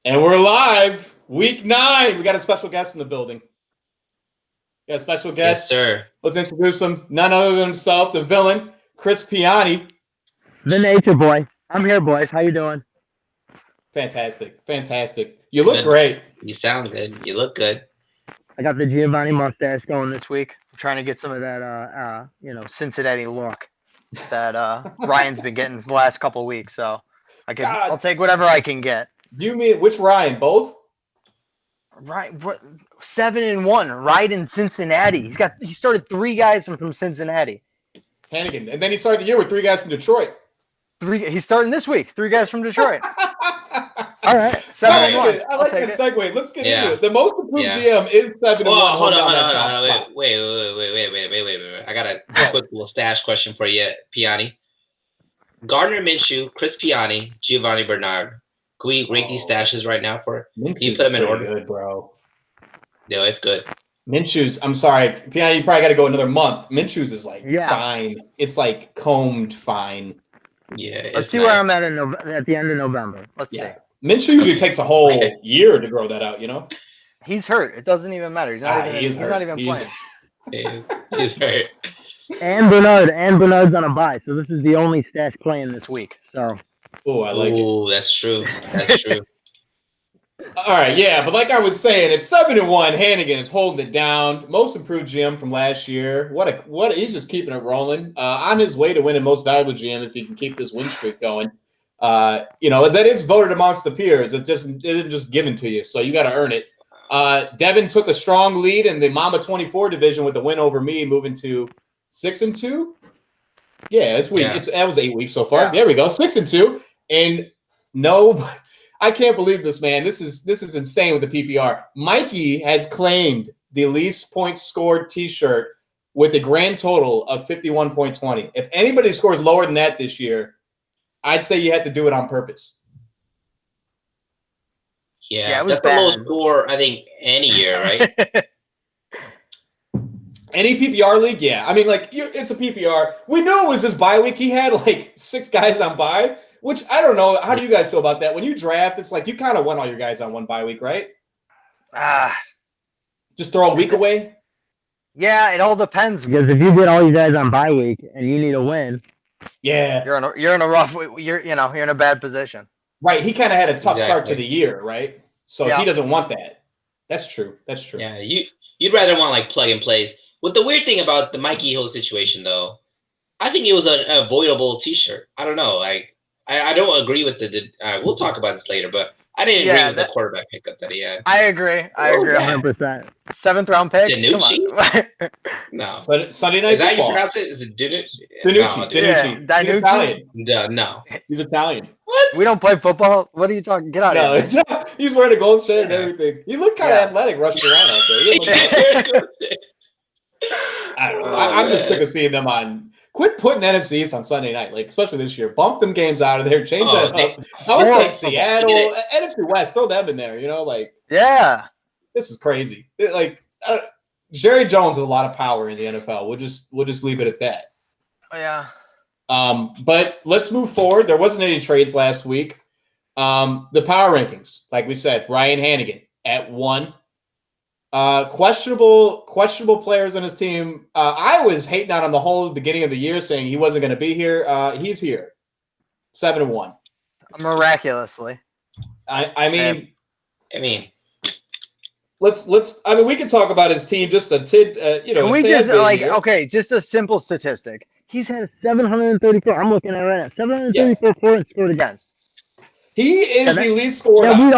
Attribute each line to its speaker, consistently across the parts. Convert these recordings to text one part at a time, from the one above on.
Speaker 1: And we're live, week 9. We got a special guest in the building. We got a special guest.
Speaker 2: Yes, sir.
Speaker 1: Let's introduce him. None other than himself, the villain, Chris Piane.
Speaker 3: The nature boy. I'm here, boys. How you doing?
Speaker 1: Fantastic. You look great.
Speaker 2: You sound good. You look good.
Speaker 3: I got the Giovanni mustache going this week. I'm trying to get some of that, Cincinnati look that Ryan's been getting the last couple of weeks. So I'll take whatever I can get.
Speaker 1: Do you mean which Ryan? Both?
Speaker 3: Right, 7-1, right in Cincinnati. He started 3 guys from Cincinnati.
Speaker 1: Hannigan, and then he started the year with 3 guys from Detroit.
Speaker 3: He's starting this week. 3 guys from Detroit. All right, 7-1.
Speaker 1: I like that segue. Let's get into it. The most improved GM is 7-1.
Speaker 2: Hold on. Wait. I got a quick little stash question for you, Piane. Gardner Minshew, Chris Piane, Giovanni Bernard. Can we rank these stashes right now for? Can you put them in order?
Speaker 1: Good, bro.
Speaker 2: No, it's good.
Speaker 1: Minshew's, I'm sorry, Piane, you probably got to go another month. Minshew's is like fine. It's like combed fine.
Speaker 2: Yeah.
Speaker 3: Let's see where I'm at at the end of November. Let's see.
Speaker 1: Minshew usually takes a whole year to grow that out, you know?
Speaker 3: He's hurt. It doesn't even matter. He's not even playing.
Speaker 2: He's hurt.
Speaker 3: And Bernard's on a bye, so this is the only stash playing this week. So.
Speaker 1: Oh, I like it.
Speaker 2: Oh, that's true. That's true.
Speaker 1: All right, yeah, but like I was saying, it's 7-1. Hannigan is holding it down. Most improved GM from last year. What he's just keeping it rolling. On his way to winning most valuable GM if he can keep this win streak going. That is voted amongst the peers. It isn't just given to you, so you got to earn it. Devin took a strong lead in the Mamba 24 division with the win over me, moving to 6-2. Yeah, it's week.
Speaker 2: Yeah.
Speaker 1: That was 8 weeks so far.
Speaker 3: Yeah.
Speaker 1: There we go, 6-2, and no. I can't believe this, man. This is insane with the PPR. Mikey has claimed the least points scored T-shirt with a grand total of 51.20. If anybody scores lower than that this year, I'd say you had to do it on purpose.
Speaker 2: Yeah, that's the lowest score, I think, any year, right?
Speaker 1: Any PPR league, yeah. I mean, it's a PPR. We knew it was his bye week. He had 6 guys on bye. Which, I don't know. How do you guys feel about that? When you draft, it's like you kind of want all your guys on one bye week, right? Just throw a week away?
Speaker 3: Yeah, it all depends. Because if you get all you guys on bye week and you need a win, you're in a rough. You're in a bad position.
Speaker 1: Right. He kind of had a tough start to the year, right? So he doesn't want that. That's true.
Speaker 2: Yeah, you'd rather want plug and plays. What the weird thing about the Mikey Hill situation, though, I think it was an avoidable T-shirt. I don't know, I don't agree with we'll talk about this later, but I didn't agree with the quarterback pickup that he had.
Speaker 3: I agree 100%. 7th round pick.
Speaker 2: Danucci? No.
Speaker 1: Sunday night
Speaker 2: Is that
Speaker 1: football.
Speaker 2: you pronounce it? Is it Danucci?
Speaker 1: Danucci.
Speaker 3: He's
Speaker 1: Italian.
Speaker 2: No.
Speaker 1: He's Italian.
Speaker 2: What?
Speaker 3: We don't play football? What are you talking? Get out of here.
Speaker 1: He's wearing a gold shirt and everything. He looked kind of athletic rushing around out there. I don't know. I'm just sick of seeing them on. Quit putting NFC East on Sunday night, especially this year. Bump them games out of there. Change that up. How about Seattle, NFC West? Throw them in there.
Speaker 3: Yeah.
Speaker 1: This is crazy. Jerry Jones has a lot of power in the NFL. We'll just leave it at that.
Speaker 3: Yeah.
Speaker 1: But let's move forward. There wasn't any trades last week. The power rankings, like we said, Ryan Hannigan at 1. Questionable players on his team. I was hating on him the whole beginning of the year, saying he wasn't going to be here. He's here, 7-1.
Speaker 3: Miraculously.
Speaker 1: I mean,
Speaker 2: let's.
Speaker 1: we can talk about his team just a tid.
Speaker 3: Can we just just a simple statistic. He's had 734. I'm looking at it right now. 734 points scored against.
Speaker 1: He is the least scored.
Speaker 3: Yeah, we'd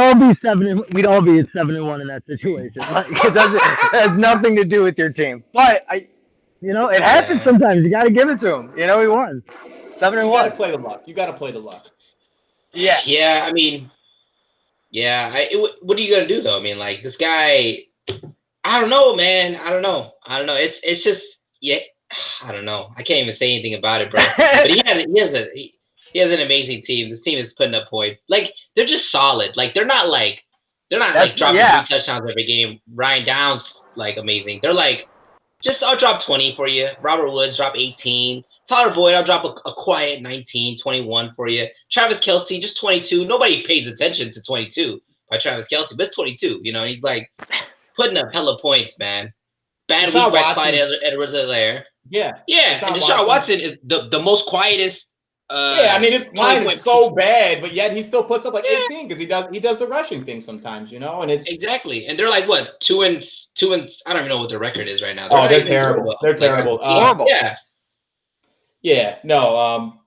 Speaker 3: all be 7-1 in that situation. It has nothing to do with your team. But it happens sometimes. You got to give it to him. He won. 7-1.
Speaker 1: You got to play the luck.
Speaker 3: Yeah.
Speaker 2: Yeah. I mean, what are you gonna do though? This guy. I don't know, man. I don't know. It's just I don't know. I can't even say anything about it, bro. But he has an amazing team. This team is putting up points. They're just solid. They're not dropping 3 touchdowns every game. Ryan Downs amazing. They're I'll drop 20 for you. Robert Woods drop 18. Tyler Boyd, I'll drop a quiet 19, 21 for you. Travis Kelce, just 22. Nobody pays attention to 22. by Travis Kelce, but it's 22. You know, he's like putting up hella points, man. Bad
Speaker 1: Deshaun
Speaker 2: week by
Speaker 1: Watson.
Speaker 2: Clyde Edwards-Helaire.
Speaker 1: Yeah.
Speaker 2: Yeah, and Deshaun Watson is the most quietest.
Speaker 1: Yeah, I mean his line is so bad, but yet he still puts up like 18 because he does the rushing thing sometimes, you know, and it's
Speaker 2: exactly. And they're like what 2-2. I don't even know what their record is right now.
Speaker 1: They're terrible. They're terrible.
Speaker 3: Horrible.
Speaker 2: Yeah.
Speaker 1: Yeah. No.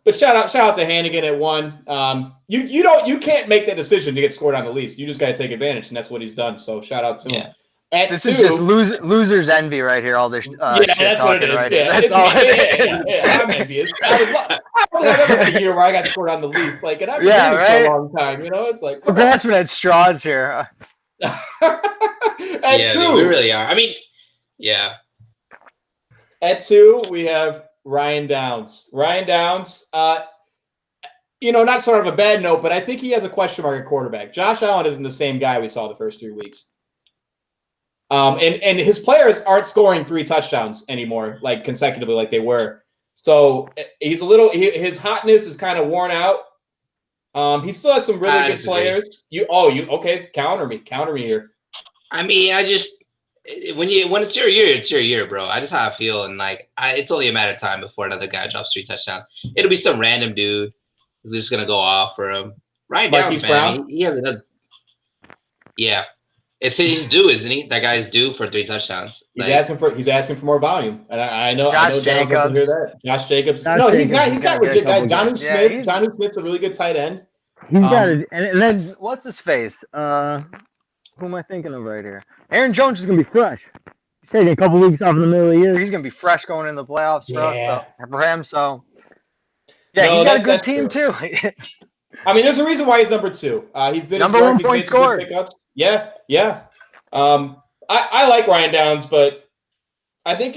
Speaker 1: But shout out to Hannigan at 1. You can't make that decision to get scored on the least. You just got to take advantage, and that's what he's done. So shout out to him.
Speaker 3: This is just losers envy right here. All this
Speaker 1: that's what it is.
Speaker 3: Right
Speaker 1: yeah,
Speaker 3: that's all it is.
Speaker 1: I'm envious. I don't think I've ever had a year where I got scored on the least. Like, and I've been doing this for a long time. You know, it's like
Speaker 3: we're grasping at straws here.
Speaker 1: At 2,
Speaker 2: we really are. I mean, yeah.
Speaker 1: At 2, we have Ryan Downs. Ryan Downs, you know, not sort of a bad note, but I think he has a question mark at quarterback. Josh Allen isn't the same guy we saw the first 3 weeks. And his players aren't scoring 3 touchdowns anymore, like consecutively, like they were. So he's a little. His hotness is kind of worn out. He still has some really good players. Okay? Counter me here.
Speaker 2: I mean, when it's your year, it's your year, bro. I just how I feel, and like it's only a matter of time before another guy drops 3 touchdowns. It'll be some random dude who's just gonna go off for him. Ryan Downs, man, he has another. Yeah. He's due, isn't he? That guy's due for 3 touchdowns.
Speaker 1: He's asking for more volume, and I know Downs
Speaker 3: Jacobs.
Speaker 1: up to hear that. Josh Jacobs. He's got legit guys. Jonnu Smith. Jonnu Smith's a really good tight end.
Speaker 3: He's got it, and then what's his face? Who am I thinking of right here? Aaron Jones is gonna be fresh. He's taking a couple weeks off in the middle of the year. He's gonna be fresh going into the playoffs for him. So he's got a good team too.
Speaker 1: I mean, there's a reason why he's number 2. He's did
Speaker 3: number 1 point scorer.
Speaker 1: Yeah. I like Ryan Downs, but I think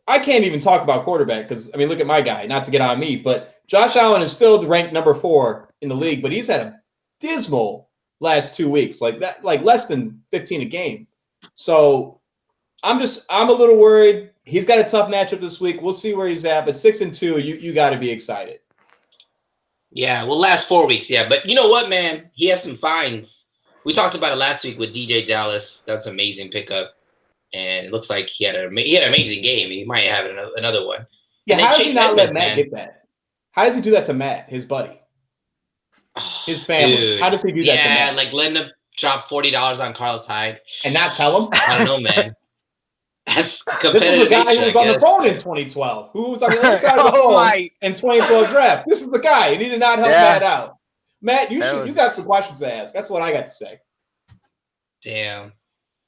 Speaker 1: I can't even talk about quarterback because, I mean, look at my guy, not to get on me, but Josh Allen is still ranked number 4 in the league, but he's had a dismal last 2 weeks, like less than 15 a game. So I'm a little worried. He's got a tough matchup this week. We'll see where he's at, but 6-2, you got to be excited.
Speaker 2: Yeah, well, last 4 weeks, yeah. But you know what, man? He has some fines. We talked about it last week with DJ Dallas. That's an amazing pickup. And it looks like he had an amazing game. He might have another one.
Speaker 1: Yeah, how does he not let Matt get that? How does he do that to Matt, his buddy? His family. Dude. How does he do that to Matt?
Speaker 2: Yeah, like letting him drop $40 on Carlos Hyde.
Speaker 1: And not tell him?
Speaker 2: I don't know, man. That's
Speaker 1: competitive. This was the guy who was on the phone in 2012. Who was on the other side of the phone in 2012 draft. This is the guy, and he did not help Matt out. Matt, you got some questions to ask. That's what I got to say.
Speaker 2: Damn.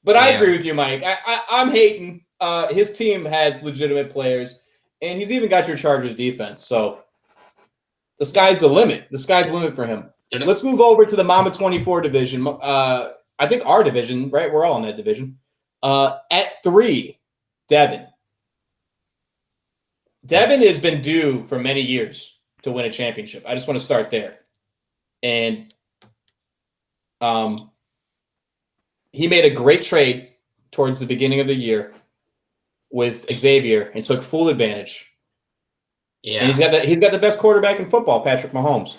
Speaker 1: But I agree with you, Mike. I'm hating. His team has legitimate players, and he's even got your Chargers defense. So the sky's the limit. The sky's the limit for him. Let's move over to the Mamba 24 division. I think our division, right? We're all in that division. At 3, Devin. Devin has been due for many years to win a championship. I just want to start there. And he made a great trade towards the beginning of the year with Xavier and took full advantage. Yeah. And he's got the best quarterback in football, Patrick Mahomes.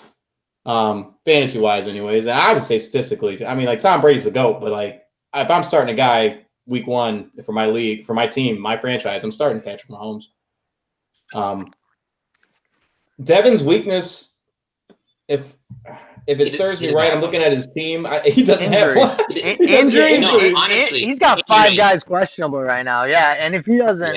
Speaker 1: Fantasy wise anyways. And I would say statistically, I mean, like Tom Brady's the GOAT, but like if I'm starting a guy week 1 for my league, for my team, my franchise, I'm starting Patrick Mahomes. Devin's weakness, if it serves me right, I'm looking at his team. He doesn't have one.
Speaker 3: Injuries. No, honestly, he's got 5 guys questionable right now. Yeah, and if he doesn't,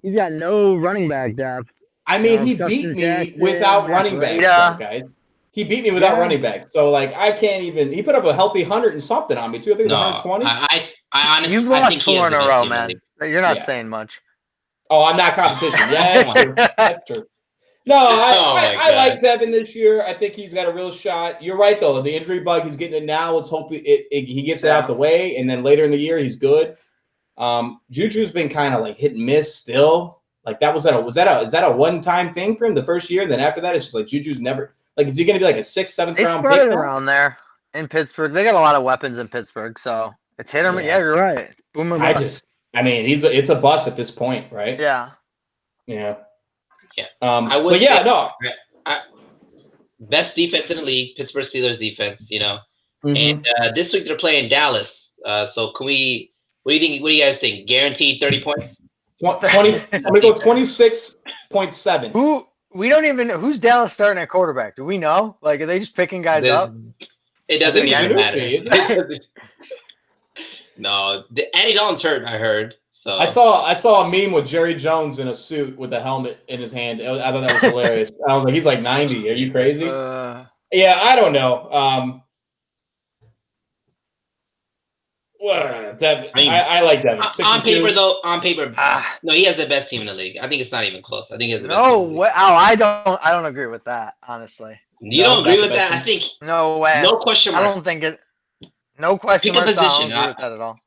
Speaker 3: he's got no running back depth.
Speaker 1: I mean, he beat me without running backs, guys. He beat me without running backs. So, like, I can't even – he put up a healthy 100 and something on me, too. I think it was 120.
Speaker 2: I honestly –
Speaker 3: You've lost 4 in a row, man. You're not saying much.
Speaker 1: Oh, I'm not competition. Yeah, that's true. That's true. No, I like Devin this year. I think he's got a real shot. You're right, though. The injury bug, he's getting it now. Let's hope he gets it out the way, and then later in the year, he's good. Juju's been kind of like hit and miss still. Like is that a one-time thing for him the first year, and then after that, it's just like Juju's never like. Is he going to be like a 6th, 7th round pick?
Speaker 3: They spread it around there in Pittsburgh. They got a lot of weapons in Pittsburgh, so it's hit or miss. Yeah, you're right. Boom or bust.
Speaker 1: It's a bust at this point, right?
Speaker 3: Yeah.
Speaker 1: Yeah.
Speaker 2: Yeah.
Speaker 1: Go
Speaker 2: best defense in the league, Pittsburgh Steelers defense.
Speaker 1: Mhm.
Speaker 2: And this week they're playing Dallas. So can we? What do you think? What do you guys think? Guaranteed 30 points?
Speaker 1: 20. I'm gonna go 26.7.
Speaker 3: We don't even know who's Dallas starting at quarterback. Do we know? Like, are they just picking guys up?
Speaker 2: It
Speaker 1: I
Speaker 2: doesn't
Speaker 1: think it's
Speaker 2: even
Speaker 1: Sandusky,
Speaker 2: matter.
Speaker 1: isn't it?
Speaker 2: No, Andy Dalton's hurt. I heard. So
Speaker 1: I saw a meme with Jerry Jones in a suit with a helmet in his hand. I thought that was hilarious. I was like, he's like 90. Are you crazy? Yeah, I don't know. Devin. I like Devin.
Speaker 2: On paper, though, no, he has the best team in the league. I think it's not even close. I think he has the best
Speaker 3: No
Speaker 2: team in the
Speaker 3: way.
Speaker 2: league.
Speaker 3: Oh, I don't agree with that, honestly.
Speaker 2: You don't agree with that? I think
Speaker 3: no way.
Speaker 2: No question marks.
Speaker 3: I don't think it. No question
Speaker 2: Pick a
Speaker 3: marks.
Speaker 2: position.
Speaker 3: I don't agree with that at all.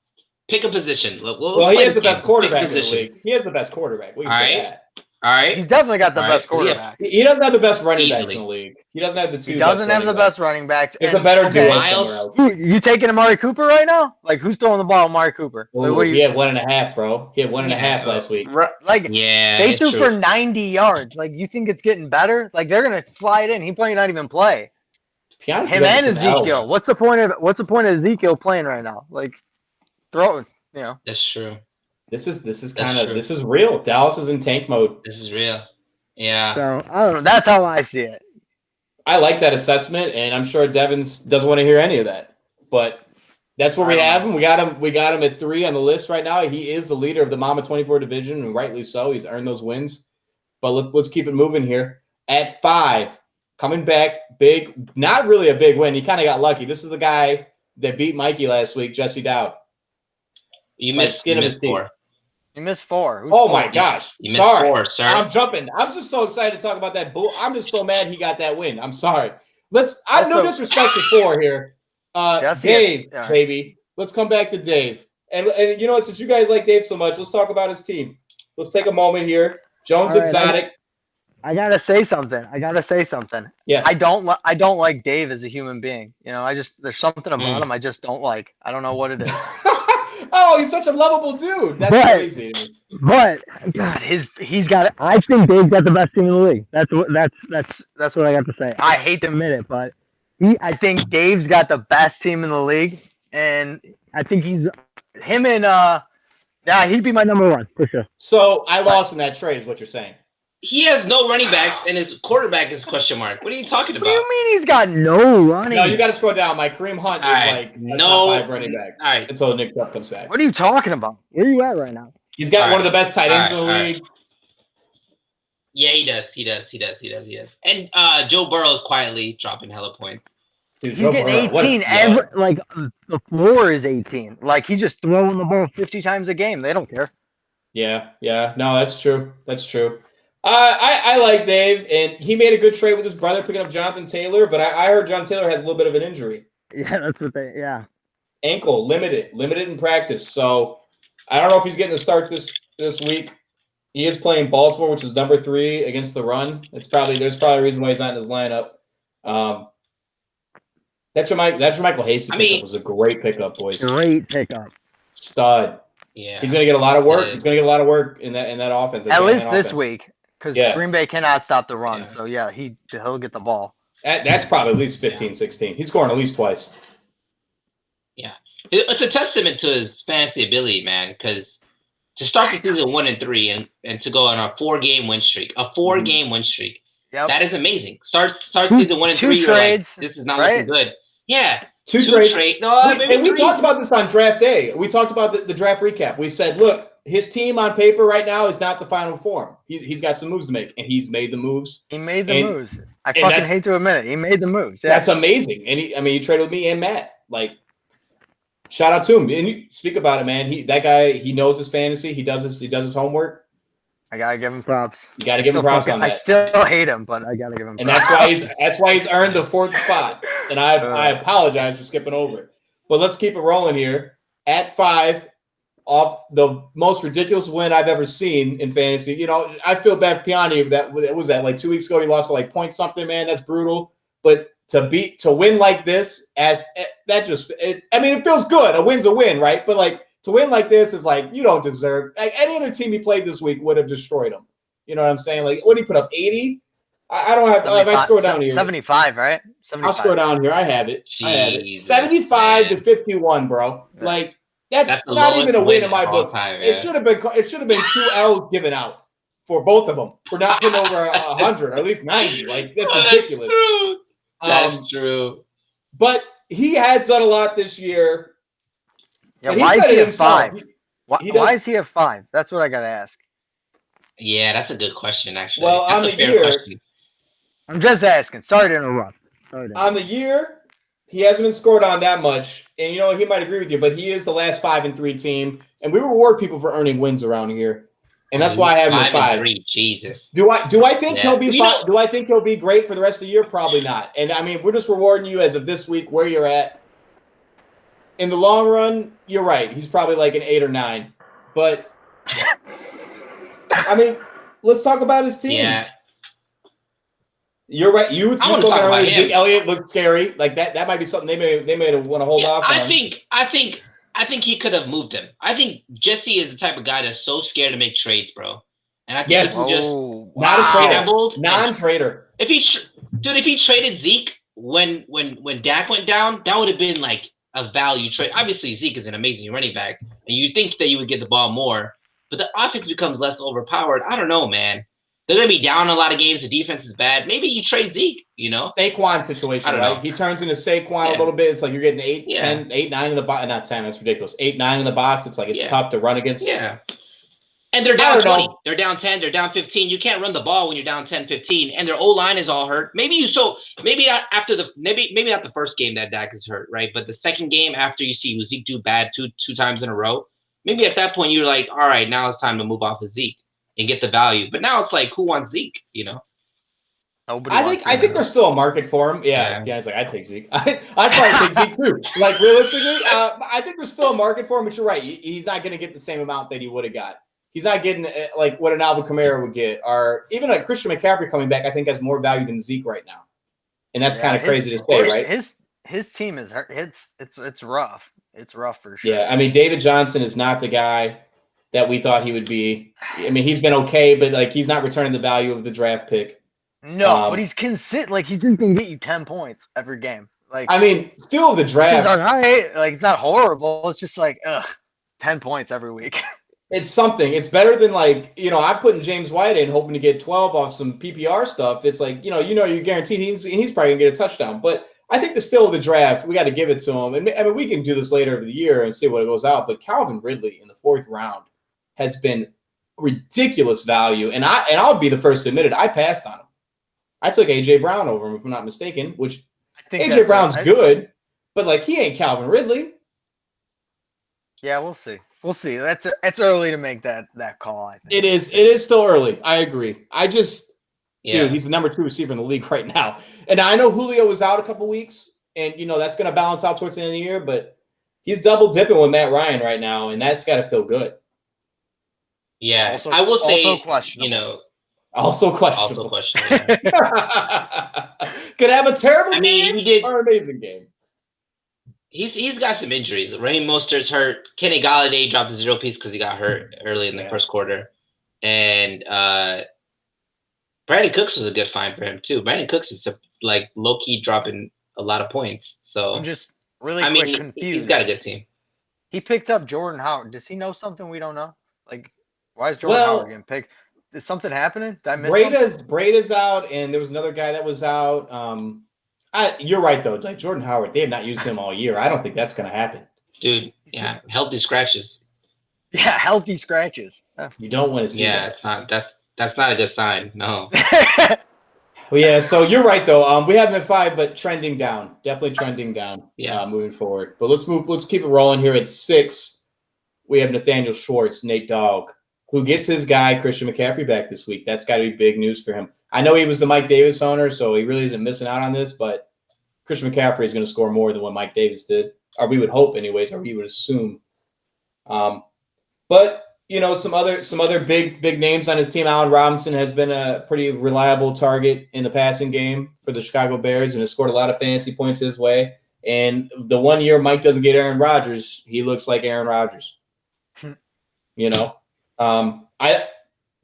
Speaker 2: Pick a position.
Speaker 1: Well, he has the best quarterback in the league. He has the best quarterback. We can say that.
Speaker 2: All right.
Speaker 3: He's definitely got the best quarterback.
Speaker 1: He doesn't have the best running backs in the league. He doesn't have the two.
Speaker 3: He doesn't have the best running backs.
Speaker 1: There's a better duo
Speaker 2: Miles.
Speaker 3: You taking Amari Cooper right now? Like, who's throwing the ball? Amari Cooper.
Speaker 1: Well, he had 1.5, bro. He had 1.5 last week.
Speaker 3: Like,
Speaker 2: yeah,
Speaker 3: they threw for 90 yards. Like, you think it's getting better? Like, they're gonna fly it in. He might not even play.
Speaker 1: Piane
Speaker 3: Him and Ezekiel. What's the point of Ezekiel playing right now? Like, throw.
Speaker 2: That's true.
Speaker 1: This is real. Dallas is in tank mode.
Speaker 2: This is real. Yeah.
Speaker 3: So I don't know. That's how I see it.
Speaker 1: I like that assessment, and I'm sure Devin doesn't want to hear any of that. But that's where we have him. We got him at 3 on the list right now. He is the leader of the Mamba 24 division, and rightly so. He's earned those wins. But let's keep it moving here. At 5, coming back big, not really a big win. He kind of got lucky. This is the guy that beat Mikey last week, Jesse Dowd.
Speaker 2: You missed 4.
Speaker 3: You missed 4.
Speaker 1: Who's 4? My gosh.
Speaker 2: You missed 4, sir.
Speaker 1: I'm jumping. I'm just so excited to talk about that. I'm just so mad he got that win. I'm sorry. I no disrespect to 4 here. Dave, baby. Let's come back to Dave. And you know what? Since you guys like Dave so much, let's talk about his team. Let's take a moment here. Jones Exotic.
Speaker 3: I gotta say something.
Speaker 1: Yeah.
Speaker 3: I don't like Dave as a human being. There's something about him I just don't like. I don't know what it is.
Speaker 1: Oh, he's such a lovable dude. That's crazy.
Speaker 3: But God, he's got. I think Dave's got the best team in the league. That's what I got to say. I hate to admit it, but I think Dave's got the best team in the league, and I think he'd be my number 1 for sure.
Speaker 1: So I lost in that trade, is what you're saying.
Speaker 2: He has no running backs, and his quarterback is question mark. What are you talking about?
Speaker 3: What do you mean he's got no running?
Speaker 1: No, you got to scroll down. My Kareem Hunt is like a top 5 running back.
Speaker 2: All right.
Speaker 1: Until Nick Chubb comes back.
Speaker 3: What are you talking about? Where are you at right now?
Speaker 1: He's got one of the best tight ends in the league.
Speaker 2: Yeah, he does. And Joe Burrow's quietly dropping hella points.
Speaker 1: Dude,
Speaker 3: he's getting 18 the floor is 18. Like, he's just throwing the ball 50 times a game. They don't care.
Speaker 1: Yeah. No, that's true. I like Dave, and he made a good trade with his brother picking up Jonathan Taylor, but I heard John Taylor has a little bit of an injury.
Speaker 3: Yeah, that's what
Speaker 1: Ankle, limited in practice. So I don't know if he's getting a start this week. He is playing Baltimore, which is number 3 against the run. There's probably a reason why he's not in his lineup. That Jermichael Hasty pickup was a great pickup, boys.
Speaker 3: Great pickup.
Speaker 1: Stud.
Speaker 2: Yeah.
Speaker 1: He's going to get a lot of work. He's going to get a lot of work in that offense.
Speaker 3: At least this week, because Green Bay cannot stop the run. So, he'll get the ball.
Speaker 1: That's probably at least 15, 16. He's scoring at least twice.
Speaker 2: Yeah. It's a testament to his fantasy ability, man, because to start the season 1-3 and to go on a 4-game win streak, that is amazing. Start season 1-3, you're like, this is not looking good. Yeah.
Speaker 1: 2 trades. We talked about this on draft day. We talked about the draft recap. We said, look, his team on paper right now is not the final form. He's got some moves to make, and he's made the moves.
Speaker 3: He made the moves. I fucking hate to admit it. He made the moves. Yeah.
Speaker 1: That's amazing. And he traded with me and Matt. Like, shout out to him. And you speak about it, man. That guy, he knows his fantasy. He does his homework.
Speaker 3: I gotta give him props.
Speaker 1: You gotta give him props on that.
Speaker 3: I still hate him, but I gotta give him props.
Speaker 1: And that's why he's earned the 4th spot. And I apologize for skipping over it. But let's keep it rolling here. At 5, off the most ridiculous win I've ever seen in fantasy. I feel bad for Piane. That was that like 2 weeks ago. He lost by like point something, man. That's brutal. But to win like this, it feels good. A win's a win, right? But like to win like this is like you don't deserve. Like any other team he played this week would have destroyed him. You know what I'm saying? Like what did he put up 80? I don't have. If I scroll down here,
Speaker 3: 75, right? 75.
Speaker 1: I'll scroll down here. I have it. I have it.
Speaker 2: Jesus,
Speaker 1: 75 to
Speaker 2: man.
Speaker 1: 51, bro.
Speaker 3: Yeah.
Speaker 1: Like that's
Speaker 2: the
Speaker 1: not
Speaker 2: lowest
Speaker 1: even a win in
Speaker 2: of
Speaker 1: my
Speaker 2: all
Speaker 1: book.
Speaker 2: time,
Speaker 1: It
Speaker 2: man.
Speaker 1: should have been. It should have been 2 L's given out for both of them for not putting over 100 or at least 90. Like that's ridiculous.
Speaker 2: That's true.
Speaker 1: But he has done a lot this year.
Speaker 3: Yeah,
Speaker 1: And
Speaker 3: why
Speaker 1: he
Speaker 3: is
Speaker 1: said
Speaker 3: he
Speaker 1: it
Speaker 3: at
Speaker 1: himself.
Speaker 3: 5?
Speaker 1: He
Speaker 3: Why
Speaker 1: does-
Speaker 3: is he at 5? That's what I gotta ask.
Speaker 2: Yeah, that's a good question, actually.
Speaker 1: Well,
Speaker 2: that's
Speaker 1: on
Speaker 2: a
Speaker 1: the
Speaker 2: fair
Speaker 1: year,
Speaker 2: question.
Speaker 3: I'm just asking. Sorry to interrupt.
Speaker 1: on the year, he hasn't been scored on that much. And you know, he might agree with you, but he is the last 5-3 team. And we reward people for earning wins around here. And that's why I have him at 5.
Speaker 2: 5-3. Jesus.
Speaker 1: Do I think he'll be
Speaker 2: You know-
Speaker 1: do I think he'll be great for the rest of the year? Probably not. And I mean, we're just rewarding you as of this week where you're at. In the long run, you're right. He's probably like an 8 or 9. But I mean, let's talk about his team.
Speaker 2: Yeah.
Speaker 1: You're right. You
Speaker 2: I wanna
Speaker 1: spoke
Speaker 2: talk about
Speaker 1: earlier.
Speaker 2: him.
Speaker 1: Zeke Elliott looked scary. Like that might be something they may want to hold off on.
Speaker 2: I think he could have moved him. I think Jesse is the type of guy that's so scared to make trades, bro. And I think
Speaker 1: Yes.
Speaker 2: he just
Speaker 1: Not a trader.
Speaker 2: scrambled.
Speaker 1: Non-trader.
Speaker 2: If he traded Zeke when Dak went down, that would have been like a value trade. Obviously, Zeke is an amazing running back, and you think that you would get the ball more, but the offense becomes less overpowered. I don't know, man. They're gonna be down a lot of games. The defense is bad. Maybe you trade Zeke. You know,
Speaker 1: Saquon situation,
Speaker 2: I don't
Speaker 1: right?
Speaker 2: know.
Speaker 1: He turns into Saquon
Speaker 2: Yeah.
Speaker 1: a little bit. It's like you're getting 8,
Speaker 2: Yeah.
Speaker 1: 10, 8, 9 in the box. Not 10. That's ridiculous. 8, 9 in the box. It's like it's
Speaker 2: Yeah.
Speaker 1: tough to run against.
Speaker 2: yeah. And they're
Speaker 1: I
Speaker 2: down
Speaker 1: don't
Speaker 2: 20.
Speaker 1: know.
Speaker 2: They're down 10. They're down 15. You can't run the ball when you're down 10, 15. And their O-line is all hurt. Maybe not after maybe not the first game that Dak is hurt, right? But the second game after you see Zeke do bad two times in a row, maybe at that point you're like, all right, now it's time to move off of Zeke and get the value. But now it's like, who wants Zeke? You know?
Speaker 3: Nobody
Speaker 1: I
Speaker 3: wants
Speaker 1: think
Speaker 3: him.
Speaker 1: there's still a market for him. Yeah. It's like I'd take Zeke. I'd probably take Zeke too. Like realistically, I think there's still a market for him. But you're right. He's not going to get the same amount that he would have got. He's not getting like what an Alvin Kamara would get, or even like Christian McCaffrey coming back. I think has more value than Zeke right now, and that's kind of crazy to say, right?
Speaker 3: His team is hurt. It's rough. It's rough for sure.
Speaker 1: Yeah, I mean David Johnson is not the guy that we thought he would be. I mean he's been okay, but like he's not returning the value of the draft pick.
Speaker 3: No, but he's consistent. Like he's just gonna get you 10 points every game. Like
Speaker 1: I mean, still the draft.
Speaker 3: He's all right. Like it's not horrible. It's just like 10 points every week.
Speaker 1: It's something. It's better than like, you know, I'm putting James White in hoping to get 12 off some PPR stuff. It's like, you're guaranteed he's probably gonna get a touchdown. But I think the still of the draft, we got to give it to him. And I mean, we can do this later of the year and see what it goes out. But Calvin Ridley in the 4th round has been ridiculous value. And I'll be the first to admit it. I passed on him. I took AJ Brown over him, if I'm not mistaken, which AJ Brown's good, but like he ain't Calvin Ridley.
Speaker 3: Yeah, we'll see. We'll see. It's early to make that call, I think.
Speaker 1: It is still early. I agree. Dude, he's the number 2 receiver in the league right now. And I know Julio was out a couple weeks, and that's going to balance out towards the end of the year, but he's double dipping with Matt Ryan right now, and that's got to feel good.
Speaker 2: Yeah, I will say,
Speaker 3: also questionable.
Speaker 1: Also questionable.
Speaker 2: Also questionable. Yeah.
Speaker 1: Could have a terrible game
Speaker 2: he did,
Speaker 1: or an amazing game.
Speaker 2: He's got some injuries. Raheem Mostert's hurt. Kenny Galladay dropped a 0 piece because he got hurt early in the first quarter. And Brandon Cooks was a good find for him too. Brandon Cooks is like low key dropping a lot of points. So
Speaker 3: I'm just really confused.
Speaker 2: He's got a good team.
Speaker 3: He picked up Jordan Howard. Does he know something we don't know? Like, why is Jordan Howard getting picked? Is something happening? Did I miss
Speaker 1: Breda's out, and there was another guy that was out. You're right though. Like Jordan Howard, they have not used him all year. I don't think that's going to happen,
Speaker 2: dude. Yeah, healthy scratches.
Speaker 3: Yeah, healthy scratches.
Speaker 1: You don't want to see that.
Speaker 2: Yeah, it's not. That's not a good sign. No.
Speaker 1: Well, yeah. So you're right though. We have him at 5, but trending down. Definitely trending down.
Speaker 2: Yeah. Moving
Speaker 1: forward. But let's keep it rolling here at 6. We have Nathaniel Schwartz, Nate Dogg, who gets his guy Christian McCaffrey back this week. That's got to be big news for him. I know he was the Mike Davis owner, so he really isn't missing out on this, but Christian McCaffrey is going to score more than what Mike Davis did, or we would hope anyways, or we would assume. But, some other big names on his team. Allen Robinson has been a pretty reliable target in the passing game for the Chicago Bears and has scored a lot of fantasy points his way. And the 1 year Mike doesn't get Aaron Rodgers, he looks like Aaron Rodgers.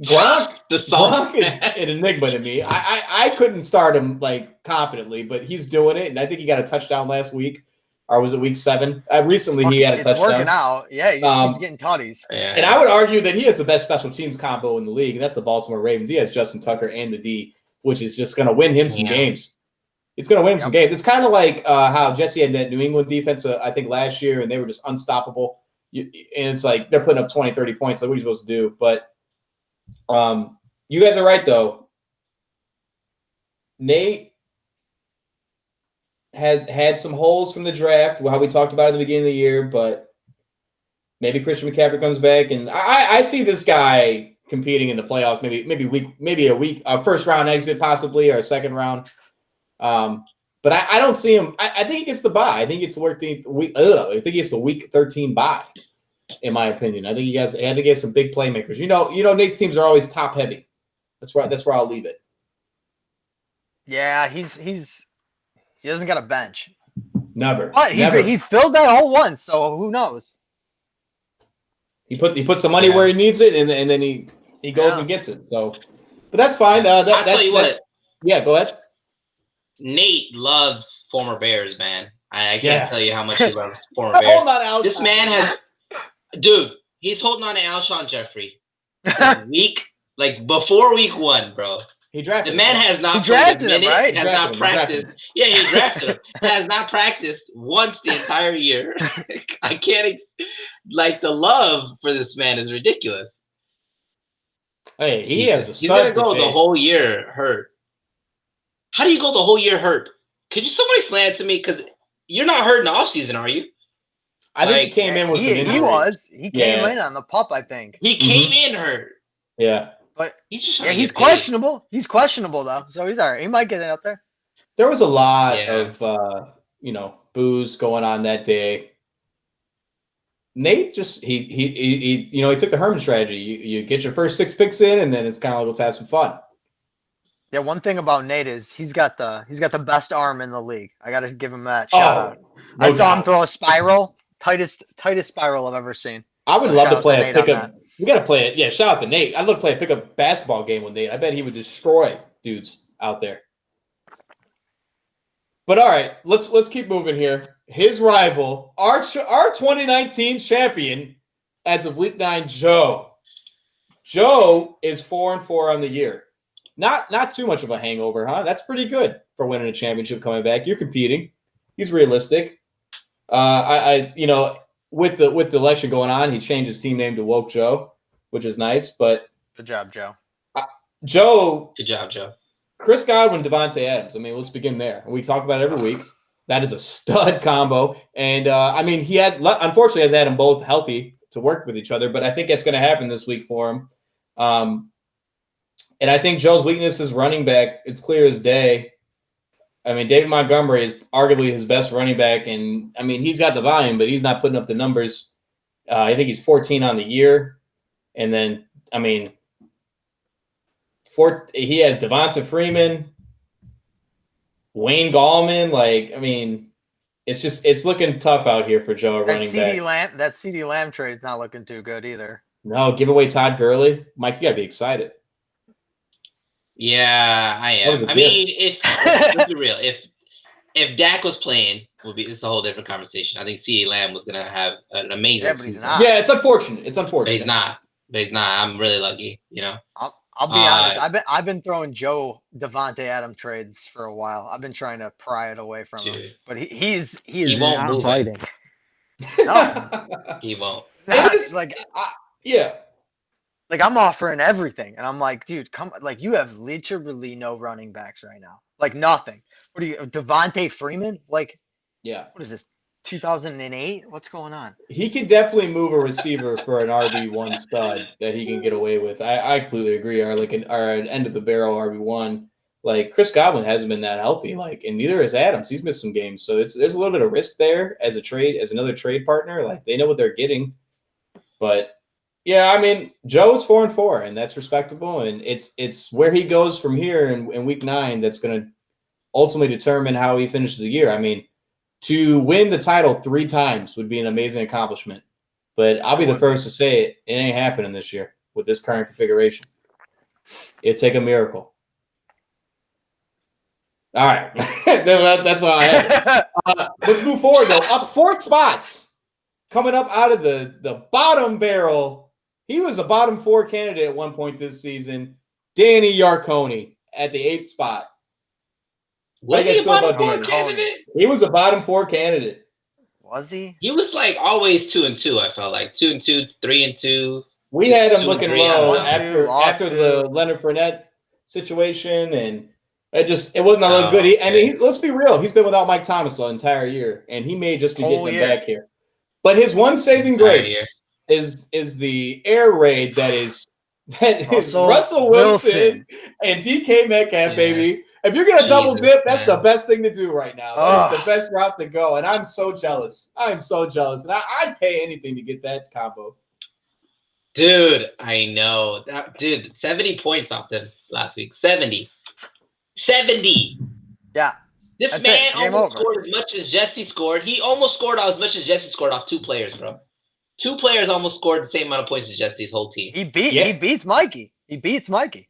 Speaker 1: Gronk is an enigma to me. I couldn't start him like confidently, but he's doing it, and I think he got a touchdown last week, or was it week 7? Recently, he had a touchdown.
Speaker 3: It's working out. Yeah, he just keeps getting tutties.
Speaker 2: Yeah.
Speaker 1: And I would argue that he has the best special teams combo in the league, and that's the Baltimore Ravens. He has Justin Tucker and the D, which is just going to win him some games. It's going to win him some games. It's kind of like how Jesse had that New England defense, I think, last year, and they were just unstoppable. And it's like they're putting up 20, 30 points. Like, what are you supposed to do? But you guys are right, though. Nate had some holes from the draft, how we talked about at the beginning of the year, but maybe Christian McCaffrey comes back, and I see this guy competing in the playoffs. Maybe a first round exit, possibly, or a second round. But I don't see him. I think he gets the bye. I think it's I think it's the week 13 bye, in my opinion. I think he has some big playmakers. You know, Nate's teams are always top heavy. That's right. That's where I'll leave it.
Speaker 3: Yeah, he doesn't got a bench.
Speaker 1: Never.
Speaker 3: But he filled that hole once, so who knows?
Speaker 1: He puts the money where he needs it, and then he goes and gets it. So, but that's fine.
Speaker 2: I'll tell you what.
Speaker 1: Yeah, go ahead.
Speaker 2: Nate loves former Bears, man. I can't tell you how much he loves former Bears.
Speaker 1: Hold on,
Speaker 2: this man has, dude. He's holding on to Alshon Jeffrey. Before week 1, bro.
Speaker 1: He drafted
Speaker 2: the man
Speaker 1: him.
Speaker 2: has not
Speaker 3: drafted
Speaker 2: him,
Speaker 3: right?
Speaker 2: Has not practiced. Yeah, he drafted him. Has not practiced once the entire year. I can't the love for this man is ridiculous.
Speaker 1: Hey, he has a stud.
Speaker 2: He's gonna go the whole year hurt. How do you go the whole year hurt? Could you someone explain it to me? Because you're not hurt in the offseason, are you?
Speaker 1: I think he came in with an injury.
Speaker 3: He was. He came in on the pup, I think.
Speaker 2: He came in hurt.
Speaker 1: Yeah.
Speaker 2: But he's
Speaker 3: questionable. He's questionable, though. So he's all right. He might get it out there.
Speaker 1: There was a lot of, booze going on that day. Nate just, he took the Herman strategy. You get your first 6 picks in, and then it's kind of like, let's have some fun.
Speaker 3: Yeah, one thing about Nate is he's got the best arm in the league. I got to give him that shout out. I saw him throw a spiral, tightest spiral I've ever seen.
Speaker 1: I would love to play a pickup. We got to play it. Yeah, shout out to Nate. I'd love to play a pickup basketball game with Nate. I bet he would destroy dudes out there. But all right, let's keep moving here. His rival, our 2019 champion, as of week 9, Joe. Joe is 4-4 on the year. Not too much of a hangover, huh? That's pretty good for winning a championship coming back. You're competing. He's realistic. With the election going on, he changed his team name to Woke Joe, which is nice. But
Speaker 3: good job, Joe.
Speaker 2: Good job, Joe.
Speaker 1: Chris Godwin, Devontae Adams. I mean, let's begin there. We talk about it every week. That is a stud combo. And he unfortunately hasn't had them both healthy to work with each other, but I think that's going to happen this week for him. And I think Joe's weakness is running back. It's clear as day. I mean, David Montgomery is arguably his best running back, and he's got the volume, but he's not putting up the numbers. I think he's 14 on the year, and then he has Devonta Freeman, Wayne Gallman. It's looking tough out here for Joe at running back.
Speaker 3: That CeeDee Lamb trade's not looking too good either.
Speaker 1: No, give away Todd Gurley, Mike. You gotta be excited.
Speaker 2: Yeah, I am. Let's be real. If Dak was playing, it's a whole different conversation. I think CeeDee Lamb was gonna have an amazing season.
Speaker 1: Yeah, it's unfortunate.
Speaker 2: But he's not. I'm really lucky.
Speaker 3: I'll be honest. I've been throwing Joe Devontae Adams trades for a while. I've been trying to pry it away from him, but he
Speaker 2: won't
Speaker 3: not
Speaker 2: move
Speaker 3: fighting. No,
Speaker 2: he won't.
Speaker 3: Like I'm offering everything, and I'm like, dude, come. Like you have literally no running backs right now. Like nothing. What are you, Devontae Freeman? Like,
Speaker 1: yeah.
Speaker 3: What is this? 2008? What's going on?
Speaker 1: He could definitely move a receiver for an RB1 stud that he can get away with. I completely agree. Or an end of the barrel RB1. Like Chris Godwin hasn't been that healthy. And neither has Adams. He's missed some games, so there's a little bit of risk there as another trade partner. Like they know what they're getting, but. Yeah, Joe's 4-4, and that's respectable, and it's where he goes from here in week 9 that's going to ultimately determine how he finishes the year. To win the title 3 times would be an amazing accomplishment, but I'll be the first to say it ain't happening this year with this current configuration. It'd take a miracle. All right. That's all I have. Let's move forward, though. Up 4 spots. Coming up out of the bottom barrel. He was a bottom 4 candidate at one point this season. Danny Yarconi at the 8th spot.
Speaker 2: Was he a bottom 4 candidate?
Speaker 1: He was a bottom 4 candidate.
Speaker 3: Was he?
Speaker 2: He was like always 2-2. I felt like 2-2, 3-2.
Speaker 1: We had him
Speaker 2: 2-3,
Speaker 1: looking low after the Leonard Fournette situation, and it wasn't look good. Let's be real, he's been without Mike Thomas the entire year, and he may just be getting him back here. But his one saving grace is the air raid that is Russell Wilson and DK Metcalf, baby. If you're gonna double dip, that's the best thing to do right now. That is the best route to go, and I'm so jealous. I'm so jealous, and I'd pay anything to get that combo.
Speaker 2: Dude, I know. Dude, 70 points off them last week. 70.
Speaker 3: Yeah.
Speaker 2: This man almost scored as much as Jesse scored. He almost scored as much as Jesse scored off 2 players, bro. 2 players almost scored the same amount of points as Jesse's whole team.
Speaker 3: He beats Mikey. He beats Mikey.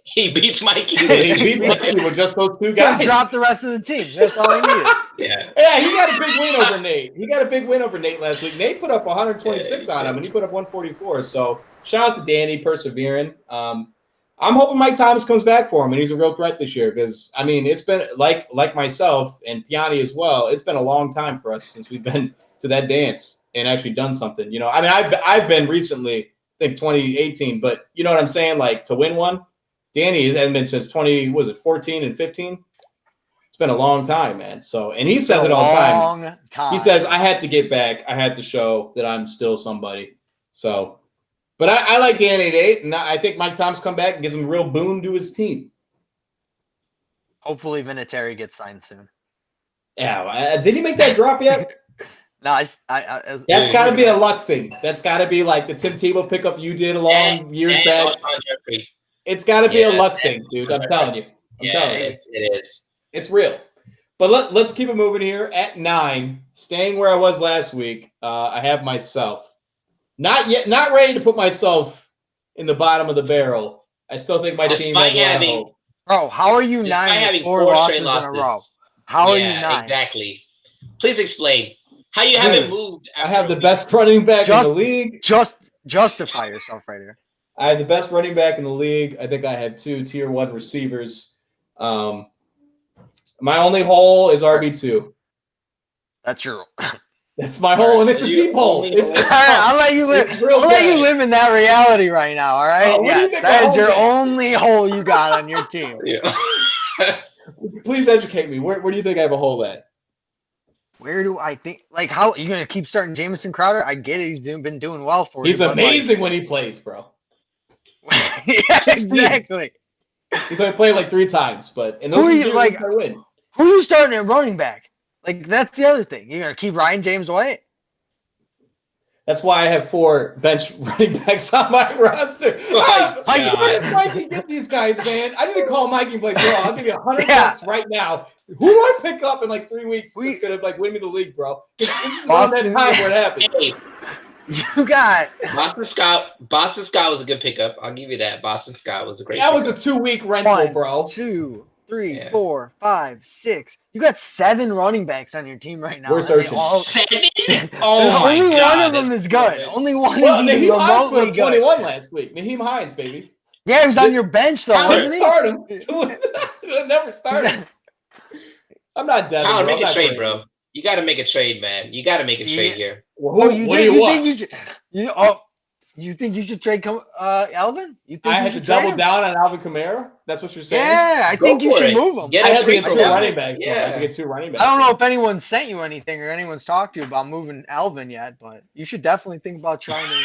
Speaker 2: He beats Mikey.
Speaker 1: He beat Mikey with just those 2 guys.
Speaker 3: Drop the rest of the team. That's all he needed.
Speaker 1: Yeah, he got a big win over Nate. He got a big win over Nate last week. Nate put up 126 on him, and he put up 144. So shout out to Danny persevering. I'm hoping Mike Thomas comes back for him, and he's a real threat this year because, I mean, it's been like myself and Piane as well. It's been a long time for us since we've been to that dance and actually done something. You know, I mean, I've been recently, I think 2018, but you know what I'm saying? Like to win one, Danny hasn't been since 14 and 15. It's been a long time, man. So, and he says it all the time. He says, I had to get back. I had to show that I'm still somebody. So, but I like Danny at 8, and I think Mike Thomas come back and gives him a real boon to his team.
Speaker 3: Hopefully Vinatieri gets signed soon.
Speaker 1: Yeah. Did he make that drop yet?
Speaker 3: No,
Speaker 1: that's got to be a luck thing. That's got to be like the Tim Tebow pickup you did years back. It's got to be a luck thing, dude. I'm telling you.
Speaker 2: It is.
Speaker 1: It's real. But let's keep it moving here at 9. Staying where I was last week, I have myself. Not ready to put myself in the bottom of the barrel. I still think my team has a lot of hope.
Speaker 3: Bro, how are you 9 with 4 losses in a row? How are you 9?
Speaker 2: Exactly. Please explain how you haven't moved.
Speaker 1: I have the best running back in the league.
Speaker 3: Just justify yourself right here.
Speaker 1: I have the best running back in the league. I think I have 2 tier 1 receivers. My only hole is RB2.
Speaker 3: That's your.
Speaker 1: That's my hole, and it's a deep hole.
Speaker 3: I'll let you live. I'll let you live in that reality right now. All right. That is your only hole you got on your team.
Speaker 1: Please educate me. Where do you think I have a hole at?
Speaker 3: Where do I think? Like, how you gonna keep starting Jamison Crowder? I get it. He's been doing well for you.
Speaker 1: He's amazing when he plays, bro.
Speaker 3: Yeah, exactly.
Speaker 1: He's only played like 3 times, but in those games I win.
Speaker 3: Who are you starting at running back? Like, that's the other thing. You're going to keep Ryan James White?
Speaker 1: That's why I have 4 bench running backs on my roster. Where does Mikey get these guys, man? I need to call Mikey and be like, bro, I'll give you $100 right now. Who do I pick up in like 3 weeks that's going to like win me the league, bro? This is around that time where it happened.
Speaker 2: Hey,
Speaker 3: you got
Speaker 2: Boston Scott. Boston Scott was a good pickup. I'll give you that. Boston Scott was a great
Speaker 1: pickup.
Speaker 2: Was
Speaker 1: a 2-week rental, bro.
Speaker 3: 1, 2, 3, 4, 5, 6. You got 7 running backs on your team right now.
Speaker 1: We're searching.
Speaker 2: 7? Oh my
Speaker 3: Only
Speaker 2: God.
Speaker 3: one of them is good. Only one
Speaker 1: is
Speaker 3: Naheem
Speaker 1: Hines put up 21 last week. Naheem Hines, baby.
Speaker 3: Yeah, he was on your bench though, wasn't he?
Speaker 1: Start him. Never start him. I'm not Devin.
Speaker 2: Tyler, make a trade, bro. You got to make a trade, man. You got to make a trade here.
Speaker 1: Well, what do you want?
Speaker 3: You think you should trade Alvin? You think
Speaker 1: I had to double down on Alvin Kamara? That's what you're saying?
Speaker 3: Yeah, I think you should move him.
Speaker 1: I had to get 2 running backs. Yeah. I had to get 2 running backs.
Speaker 3: I don't know if anyone sent you anything or anyone's talked to you about moving Alvin yet, but you should definitely think about trying to.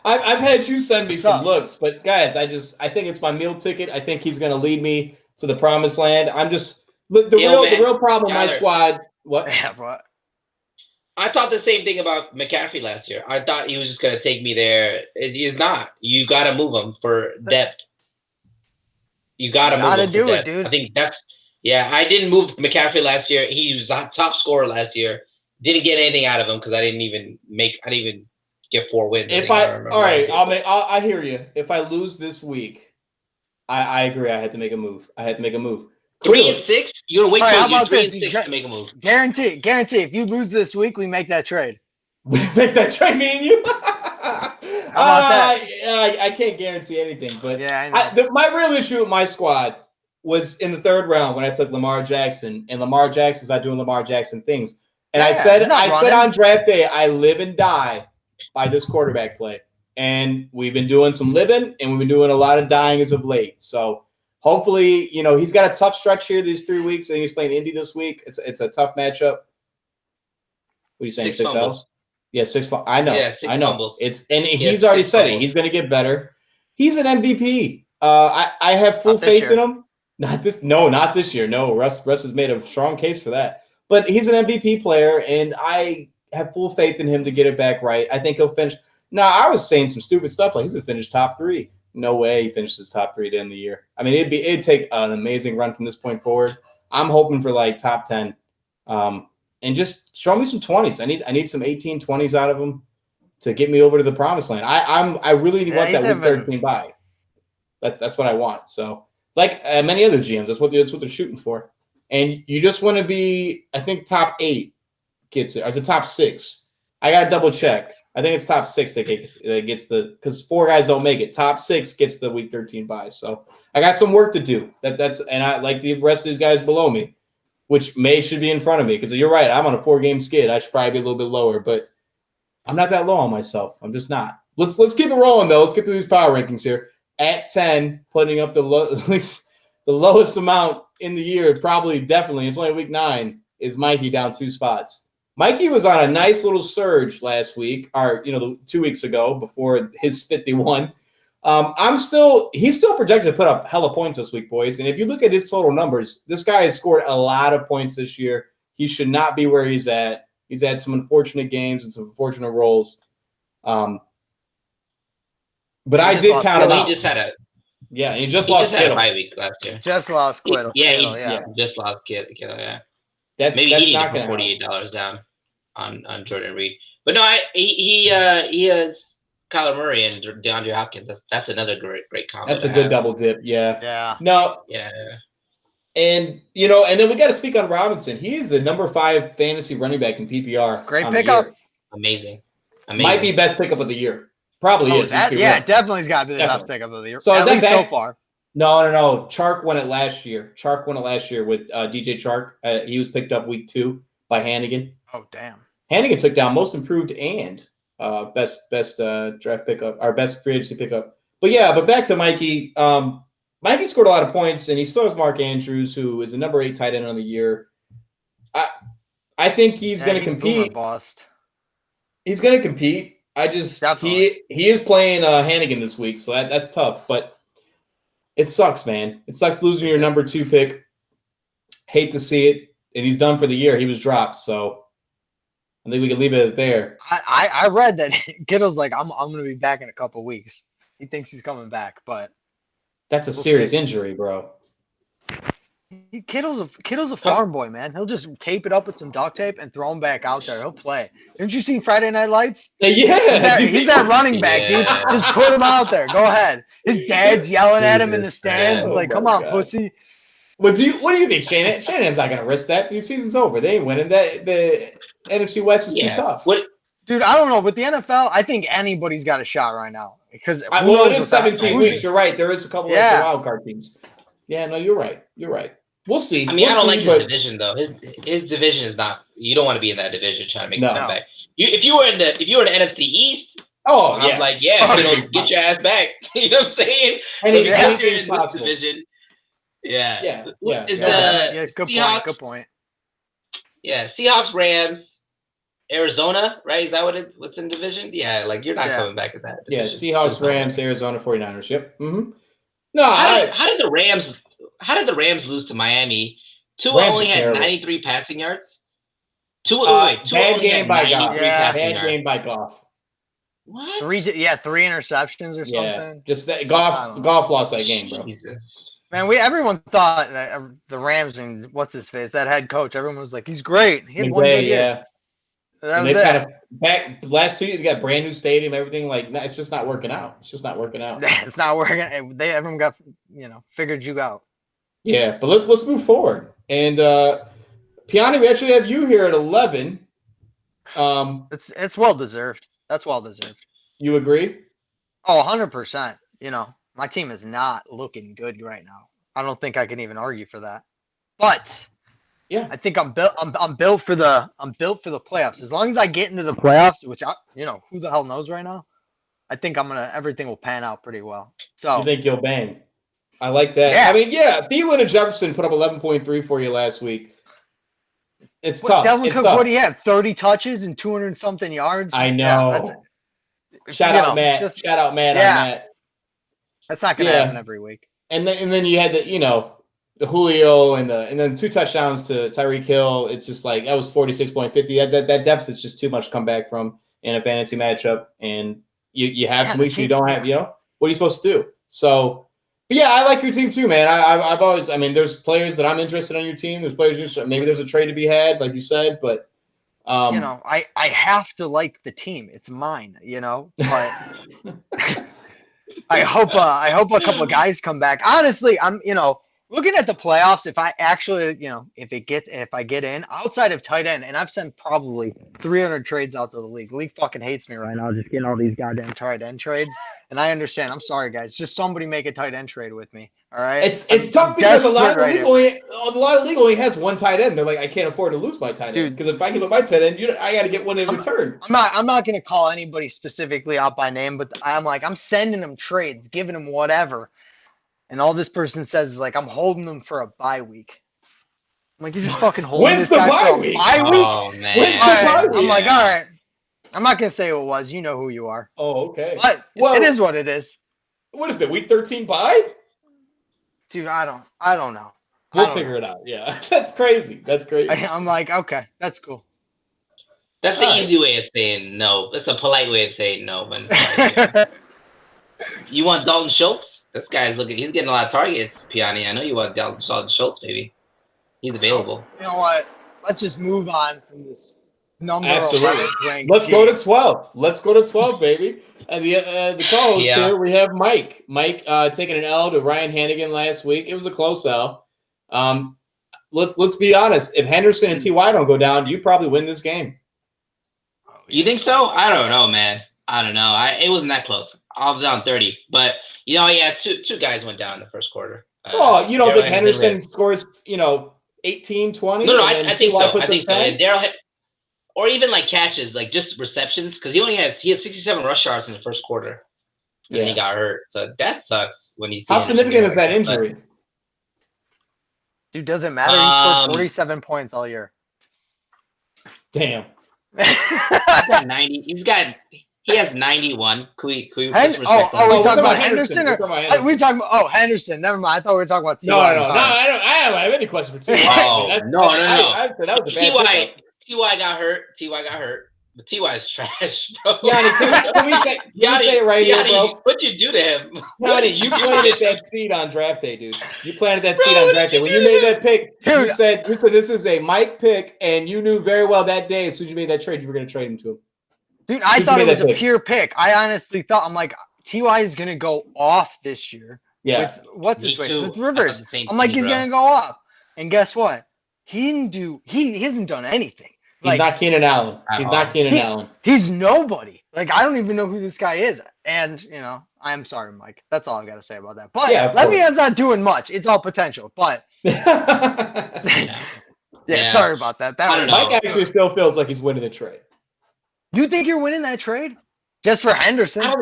Speaker 1: I've had you send me some looks, but guys, I think it's my meal ticket. I think he's going to lead me to the promised land. I'm just the real problem with my squad. What?
Speaker 3: Yeah, what?
Speaker 2: I thought the same thing about McCaffrey last year. I thought he was just going to take me there. It is not. You got to move him for depth. You got to move him for depth. Dude. I think I didn't move McCaffrey last year. He was a top scorer last year. Didn't get anything out of him because I didn't even get 4 wins.
Speaker 1: All right, I hear you. If I lose this week, I agree. I had to make a move.
Speaker 2: 3-6. You're gonna wait till you're 3-6 to make a move.
Speaker 3: Guarantee. If you lose this week, we make that trade.
Speaker 1: We make that trade, me and you.
Speaker 3: How about that?
Speaker 1: I can't guarantee anything, but
Speaker 3: yeah, I know.
Speaker 1: My real issue with my squad was in the 3rd round when I took Lamar Jackson, and Lamar Jackson's not doing Lamar Jackson things. And I said on draft day, I live and die by this quarterback play. And we've been doing some living, and we've been doing a lot of dying as of late. So hopefully, he's got a tough stretch here these 3 weeks. I think he's playing Indy this week. It's a tough matchup. What are you saying? 6 L's? Yeah, 6 fumbles. I know. Yeah, I know. Fumbles. He's already said it. He's going to get better. He's an MVP. I have full faith in him. Not this year. No, Russ has made a strong case for that. But he's an MVP player, and I have full faith in him to get it back right. I think he'll finish. Now, I was saying some stupid stuff like he's going to finish top 3. No way he finishes top 3 to end the year. I mean, it'd take an amazing run from this point forward. I'm hoping for like top 10. And just show me some 20s. I need some 18 20s out of him to get me over to the promised land. I really want that week 13 bye. That's what I want. So like many other GMs, that's what they're shooting for. And you just want to be, I think top 8 gets it. Or is it top 6? I got to double check. I think it's top 6 that gets because 4 guys don't make it. Top 6 gets the week 13 bye. So I got some work to do. And I like the rest of these guys below me, which should be in front of me. Because you're right, I'm on a 4-game skid. I should probably be a little bit lower, but I'm not that low on myself. I'm just not. Let's keep it rolling though. Let's get through these power rankings here. At 10, putting up at least the lowest amount in the year, definitely. It's only week 9. Is Mikey down 2 spots? Mikey was on a nice little surge last week, or 2 weeks ago before his 51. He's still projected to put up hella points this week, boys. And if you look at his total numbers, this guy has scored a lot of points this year. He should not be where he's at. He's had some unfortunate games and some unfortunate roles. But I did count him out.
Speaker 2: He just had a
Speaker 1: he just lost
Speaker 2: a bye week last year.
Speaker 3: Just lost Kittle.
Speaker 2: Just lost Kittle. Yeah.
Speaker 1: That's
Speaker 2: he
Speaker 1: not
Speaker 2: going to put $48 down on Jordan Reed. But no, he has Kyler Murray and DeAndre Hopkins. That's another great combo.
Speaker 1: That's a good double dip. Yeah.
Speaker 3: Yeah.
Speaker 1: No.
Speaker 2: Yeah.
Speaker 1: And and then we got to speak on Robinson. He is the number 5 fantasy running back in PPR.
Speaker 3: Great pickup.
Speaker 2: Amazing.
Speaker 1: Might be best pickup of the year. Probably is.
Speaker 3: Definitely's got to be the best pickup of the year.
Speaker 1: So
Speaker 3: at least so far.
Speaker 1: No. Chark won it last year. With DJ Chark. He was picked up week 2 by Hannigan.
Speaker 3: Oh, damn.
Speaker 1: Hannigan took down most improved and best draft pickup, our best free agency pickup. But back to Mikey. Mikey scored a lot of points, and he still has Mark Andrews, who is the number 8 tight end on the year. I think he's going to compete. He's going to compete. He is playing Hannigan this week, so that's tough. But it sucks, man. It sucks losing your number 2 pick. Hate to see it, and he's done for the year. He was dropped, so I think we can leave it there.
Speaker 3: I read that Kittle's like, I'm going to be back in a couple of weeks. He thinks he's coming back, but
Speaker 1: that's a serious injury, bro.
Speaker 3: Kittle's a farm boy, man. He'll just tape it up with some duct tape and throw him back out there. He'll play. Didn't you see Friday Night Lights?
Speaker 1: Yeah.
Speaker 3: He's that running back, dude. Just put him out there. Go ahead. His dad's yelling at him in the stands. Like, come on, pussy.
Speaker 1: What do you think, Shannon? Shannon's not going to risk that. The season's over. They ain't winning. The NFC West is too tough.
Speaker 3: Dude, I don't know. With the NFL, I think anybody's got a shot right now. Because
Speaker 1: it is 17 weeks. You're right. There is a couple of wild card teams. Yeah, no, you're right. We'll see.
Speaker 2: I mean, I don't like his division though. His division is not. You don't want to be in that division trying to make a comeback. If you were in the NFC East, I'm like, get your ass back. You know what I'm saying?
Speaker 1: Anything is possible.
Speaker 2: Division.
Speaker 3: Yeah. Good
Speaker 2: Seahawks,
Speaker 3: point.
Speaker 2: Yeah, Seahawks, Rams, Arizona, right? Is that what's in division? Yeah, like you're not coming back to that division.
Speaker 1: Yeah, Seahawks, Rams, Arizona, 49ers. Yep. Mm-hmm.
Speaker 2: No, how did the Rams lose to Miami? Tua only had 93 passing yards.
Speaker 1: Bad game by Goff. Bad game by Goff.
Speaker 2: What?
Speaker 3: 3 interceptions or something.
Speaker 1: Yeah, just that Goff lost that game, bro.
Speaker 2: Jesus.
Speaker 3: Man, everyone thought that the Rams and what's his face, that head coach, everyone was like, he's great. He had one good year.
Speaker 1: And they've kind of back last 2 years, they got brand new stadium, everything. Like, it's just not working out. It's just not working out.
Speaker 3: It's not working. Everyone got, figured you out.
Speaker 1: Yeah, but let's move forward. And Piane, we actually have you here at 11.
Speaker 3: It's well deserved. That's well deserved.
Speaker 1: You agree?
Speaker 3: Oh, 100%. My team is not looking good right now. I don't think I can even argue for that. But
Speaker 1: yeah,
Speaker 3: I think I'm built for the playoffs. As long as I get into the playoffs, which who the hell knows right now, I think everything will pan out pretty well. So
Speaker 1: you think you'll bang? I like that.
Speaker 3: Yeah.
Speaker 1: I mean, yeah, Thielen and Jefferson put up 11.3 for you last week. It's tough.
Speaker 3: Devin
Speaker 1: it's
Speaker 3: Cook,
Speaker 1: tough.
Speaker 3: what do you have? 30 touches and 200 something yards.
Speaker 1: I know.
Speaker 3: Yeah,
Speaker 1: Shout out Matt. Shout out Matt on that.
Speaker 3: That's not gonna happen every week.
Speaker 1: And then you had the Julio and then 2 touchdowns to Tyreek Hill. It's just like that was 46.50. That deficit's just too much to come back from in a fantasy matchup. And you have some weeks you don't have. What are you supposed to do? So, but yeah, I like your team too, man. I've always. I mean, there's players that I'm interested on your team. There's players maybe there's a trade to be had, like you said, but.
Speaker 3: I have to like the team. It's mine, but I hope a couple of guys come back. Honestly, I'm, looking at the playoffs, if I actually, if I get in outside of tight end, and I've sent probably 300 trades out to the league. League fucking hates me right now, just getting all these goddamn tight end trades. And I understand. I'm sorry, guys. Just somebody make a tight end trade with me. All right.
Speaker 1: It's tough because a lot of league only has one tight end. They're like, I can't afford to lose my tight end because if I give up my tight end, I got to get one in return.
Speaker 3: I'm not going to call anybody specifically out by name, but I'm sending them trades, giving them whatever. And all this person says is like, I'm holding them for a bye week. I'm like, you're just fucking holding this guy for a bye week?
Speaker 2: Oh, man.
Speaker 1: When's the bye week?
Speaker 3: I'm like, all right. I'm not going to say who it was. You know who you are.
Speaker 1: Oh, okay.
Speaker 3: But it is what it is.
Speaker 1: What is it, week 13 bye?
Speaker 3: Dude, I don't know.
Speaker 1: We'll figure it out. Yeah. That's crazy.
Speaker 3: I'm like, okay, that's cool.
Speaker 2: That's the easy way of saying no. That's a polite way of saying no. When you want Dalton Schultz? This guy's he's getting a lot of targets, Piane. I know you want Dalton Schultz, maybe. He's available.
Speaker 3: You know what? Let's just move on from this number.
Speaker 1: Absolutely. Let's go to 12. Let's go to 12, baby. And the co-host here, we have Mike. Mike taking an L to Ryan Hannigan last week. It was a close L. Let's be honest. If Henderson and T.Y. don't go down, you probably win this game.
Speaker 2: You think so? I don't know, man. I don't know. It wasn't that close. I was down 30. But, two guys went down in the first quarter.
Speaker 1: You don't think Henderson scores, 18, 20?
Speaker 2: No, I think so. I think so. And Daryl or even like catches, like just receptions, because he had 67 rush yards in the first quarter, and then he got hurt. So that sucks when he's.
Speaker 1: How significant is that injury?
Speaker 3: Dude, doesn't matter. He scored 47 points all year.
Speaker 1: Damn.
Speaker 2: He's got 90. He has 91. Can we just respect
Speaker 3: are we talking about Henderson? We talking about Henderson. Never mind. I thought we were talking about T.Y.
Speaker 1: No. I don't have any questions for T.Y.
Speaker 2: No. T.Y. got hurt. But T.Y. is trash, bro.
Speaker 1: Yanni, can we say it right here, bro?
Speaker 2: What'd you do to him?
Speaker 1: Yanni, you planted that seed on draft day, dude. You planted that seed on draft day. When you made that pick, you said this is a Mike pick, and you knew very well that day as soon as you made that trade, you were going to trade him to him.
Speaker 3: Dude, I thought it was a pure pick. I honestly thought, I'm like, T.Y. is going to go off this year.
Speaker 1: Yeah.
Speaker 3: With Rivers. I'm like, he's going to go off. And guess what? He hasn't done anything.
Speaker 1: He's not Keenan Allen. Allen.
Speaker 3: He's nobody. Like, I don't even know who this guy is. And, I'm sorry, Mike. That's all I've got to say about that. But Le'Veon's not doing much. It's all potential. But sorry about that.
Speaker 1: Mike actually still feels like he's winning the trade.
Speaker 3: You think you're winning that trade? Just for Henderson?
Speaker 2: I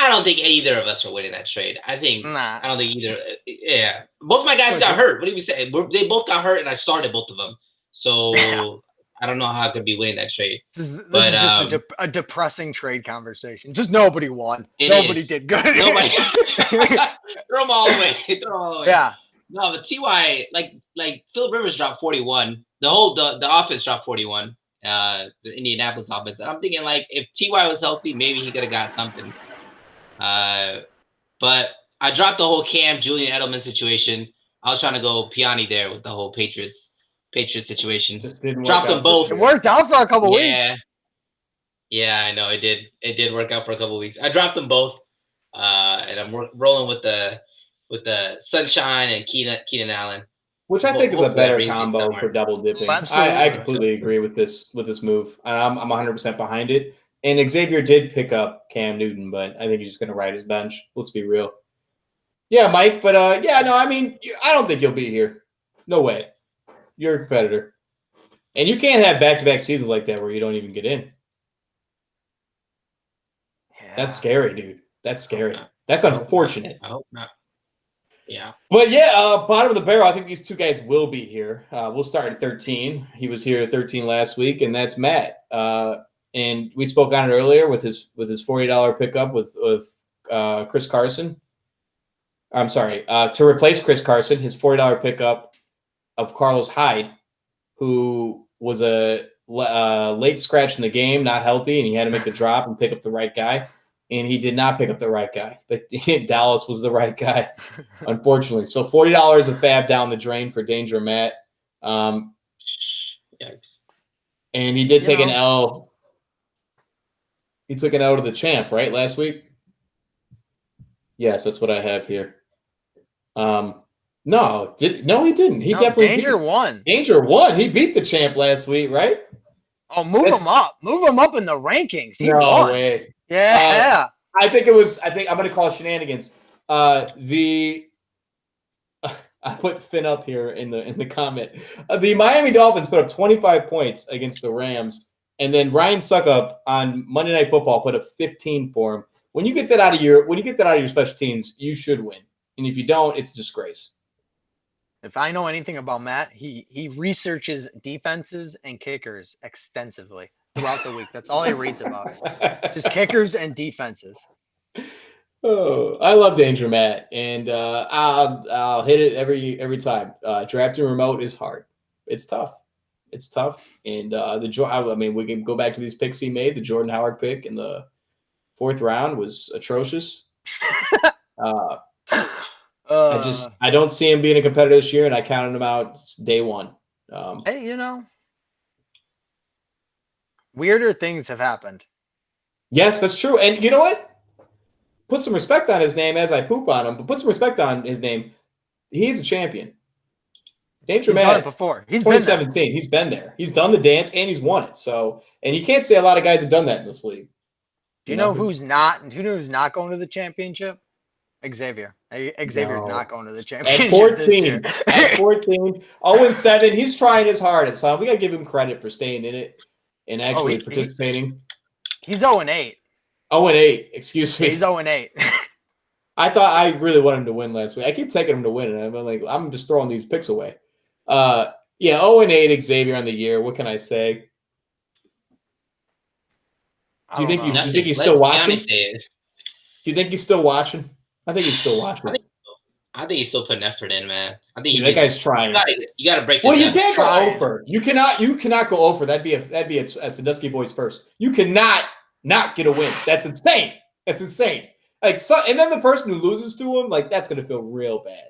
Speaker 2: don't think either of us are winning that trade. I don't think either. Yeah. Both my guys got hurt. What do you say? They both got hurt, and I started both of them. So I don't know how I could be winning that trade.
Speaker 3: This is just a depressing trade conversation. Just nobody won. Nobody did good.
Speaker 2: Nobody. Throw them all away.
Speaker 3: Yeah.
Speaker 2: No, but T.Y. like Phillip Rivers dropped 41. The offense dropped 41. The Indianapolis offense. And I'm thinking if T.Y. was healthy, maybe he could have got something. But I dropped the whole Julian Edelman situation. I was trying to go Piane there with the whole Patriots Patriots situation.
Speaker 1: Just didn't work
Speaker 2: Dropped them
Speaker 1: out
Speaker 2: both.
Speaker 1: this
Speaker 3: It
Speaker 1: year.
Speaker 3: worked out for a couple weeks.
Speaker 2: Yeah, I know it did. It did work out for a couple weeks. I dropped them both, and I'm rolling with the Sunshine and Keenan Allen.
Speaker 1: Which I think is a
Speaker 2: Hopefully that
Speaker 1: better
Speaker 2: brings me
Speaker 1: combo
Speaker 2: somewhere.
Speaker 1: for double dipping.
Speaker 3: Oh, absolutely.
Speaker 1: I completely agree with this move. I'm 100% behind it. And Xavier did pick up Cam Newton, but I think he's just going to ride his bench. Let's be real. Yeah, Mike, but yeah, no, I mean, I don't think you'll be here. No way. You're a competitor. And you can't have back-to-back seasons like that where you don't even get in.
Speaker 3: Yeah.
Speaker 1: That's scary, dude. That's scary. That's unfortunate.
Speaker 2: I hope not. Yeah.
Speaker 1: But yeah, bottom of the barrel, I think these two guys will be here. We'll start at 13. He was here at 13 last week, and that's Matt. And we spoke on it earlier with his $40 pickup with Chris Carson. I'm sorry, to replace Chris Carson, his $40 pickup of Carlos Hyde, who was a late scratch in the game, not healthy, and he had to make the drop and pick up the right guy. And he did not pick up the right guy, but Dallas was the right guy, unfortunately. So $40 of fab down the drain for Danger Matt.
Speaker 2: Yikes.
Speaker 1: And he did take an L. He took an L to the champ, right, last week? Yes, that's what I have here. No, he didn't. He definitely
Speaker 3: Danger won.
Speaker 1: Danger won. He beat the champ last week, right?
Speaker 3: Oh, move him up. Move him up in the rankings. He
Speaker 1: No
Speaker 3: won.
Speaker 1: way.
Speaker 3: Yeah.
Speaker 1: I think I'm going to call it shenanigans. I put Finn up here in the comment. The Miami Dolphins put up 25 points against the Rams, and then Ryan Suckup on Monday Night Football put up 15 for him. When you get that out of your special teams, you should win. And if you don't, it's a disgrace.
Speaker 3: If I know anything about Matt, he researches defenses and kickers extensively throughout the week. That's all he reads about. Just kickers and defenses.
Speaker 1: Oh, I love Danger Matt, and I'll hit it every time. Drafting remote is hard. It's tough. And we can go back to these picks he made. The Jordan Howard pick in the 4th round was atrocious. I don't see him being a competitor this year, and I counted him out day one.
Speaker 3: Hey, weirder things have happened.
Speaker 1: Yes, that's true. And you know what? Put some respect on his name as I poop on him, but put some respect on his name. He's a champion. Danger Matt
Speaker 3: done it before. He's
Speaker 1: 2017. He's been there. He's done the dance and he's won it. So, and you can't say a lot of guys have done that in this league.
Speaker 3: Do you know who's not going to the championship? Xavier. Xavier's not going to the championship.
Speaker 1: At 14. At 14. 0-7. He's trying his hardest. So we got to give him credit for staying in it and actually participating.
Speaker 3: He's 0-8.
Speaker 1: 0-8. Excuse me.
Speaker 3: He's 0-8.
Speaker 1: I thought I really wanted him to win last week. I keep taking him to win, and I'm just throwing these picks away. 0-8 Xavier on the year. What can I say? Do you think he's still watching? Do you think he's still watching? I think he's still watching.
Speaker 2: I think he's still putting effort in, man. I think
Speaker 1: that guy's trying.
Speaker 2: You got to break.
Speaker 1: Well, you can't go over. You cannot go over. That'd be a Sandusky boys first. You cannot not get a win. That's insane. Like, and then the person who loses to him, like, that's gonna feel real bad.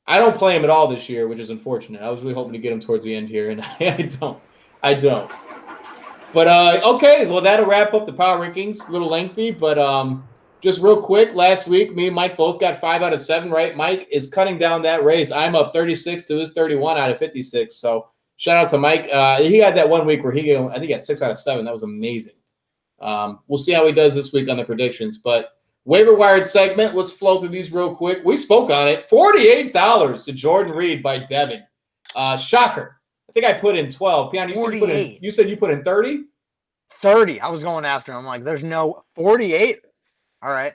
Speaker 1: I don't play him at all this year, which is unfortunate. I was really hoping to get him towards the end here, and I don't. But okay, well, that'll wrap up the power rankings. A little lengthy, but just real quick. Last week, me and Mike both got 5 out of 7 right. Mike is cutting down that race. I'm up 36 to his 31 out of 56. So shout out to Mike. He had that one week where I think he got 6 out of 7. That was amazing. We'll see how he does this week on the predictions. But Waiver Wired segment, let's flow through these real quick. We spoke on it. $48 to Jordan Reed by Devin. Shocker. I think I put in 12. Piane, you said you put in 30?
Speaker 3: 30. I was going after him. I'm like, there's no 48. All right.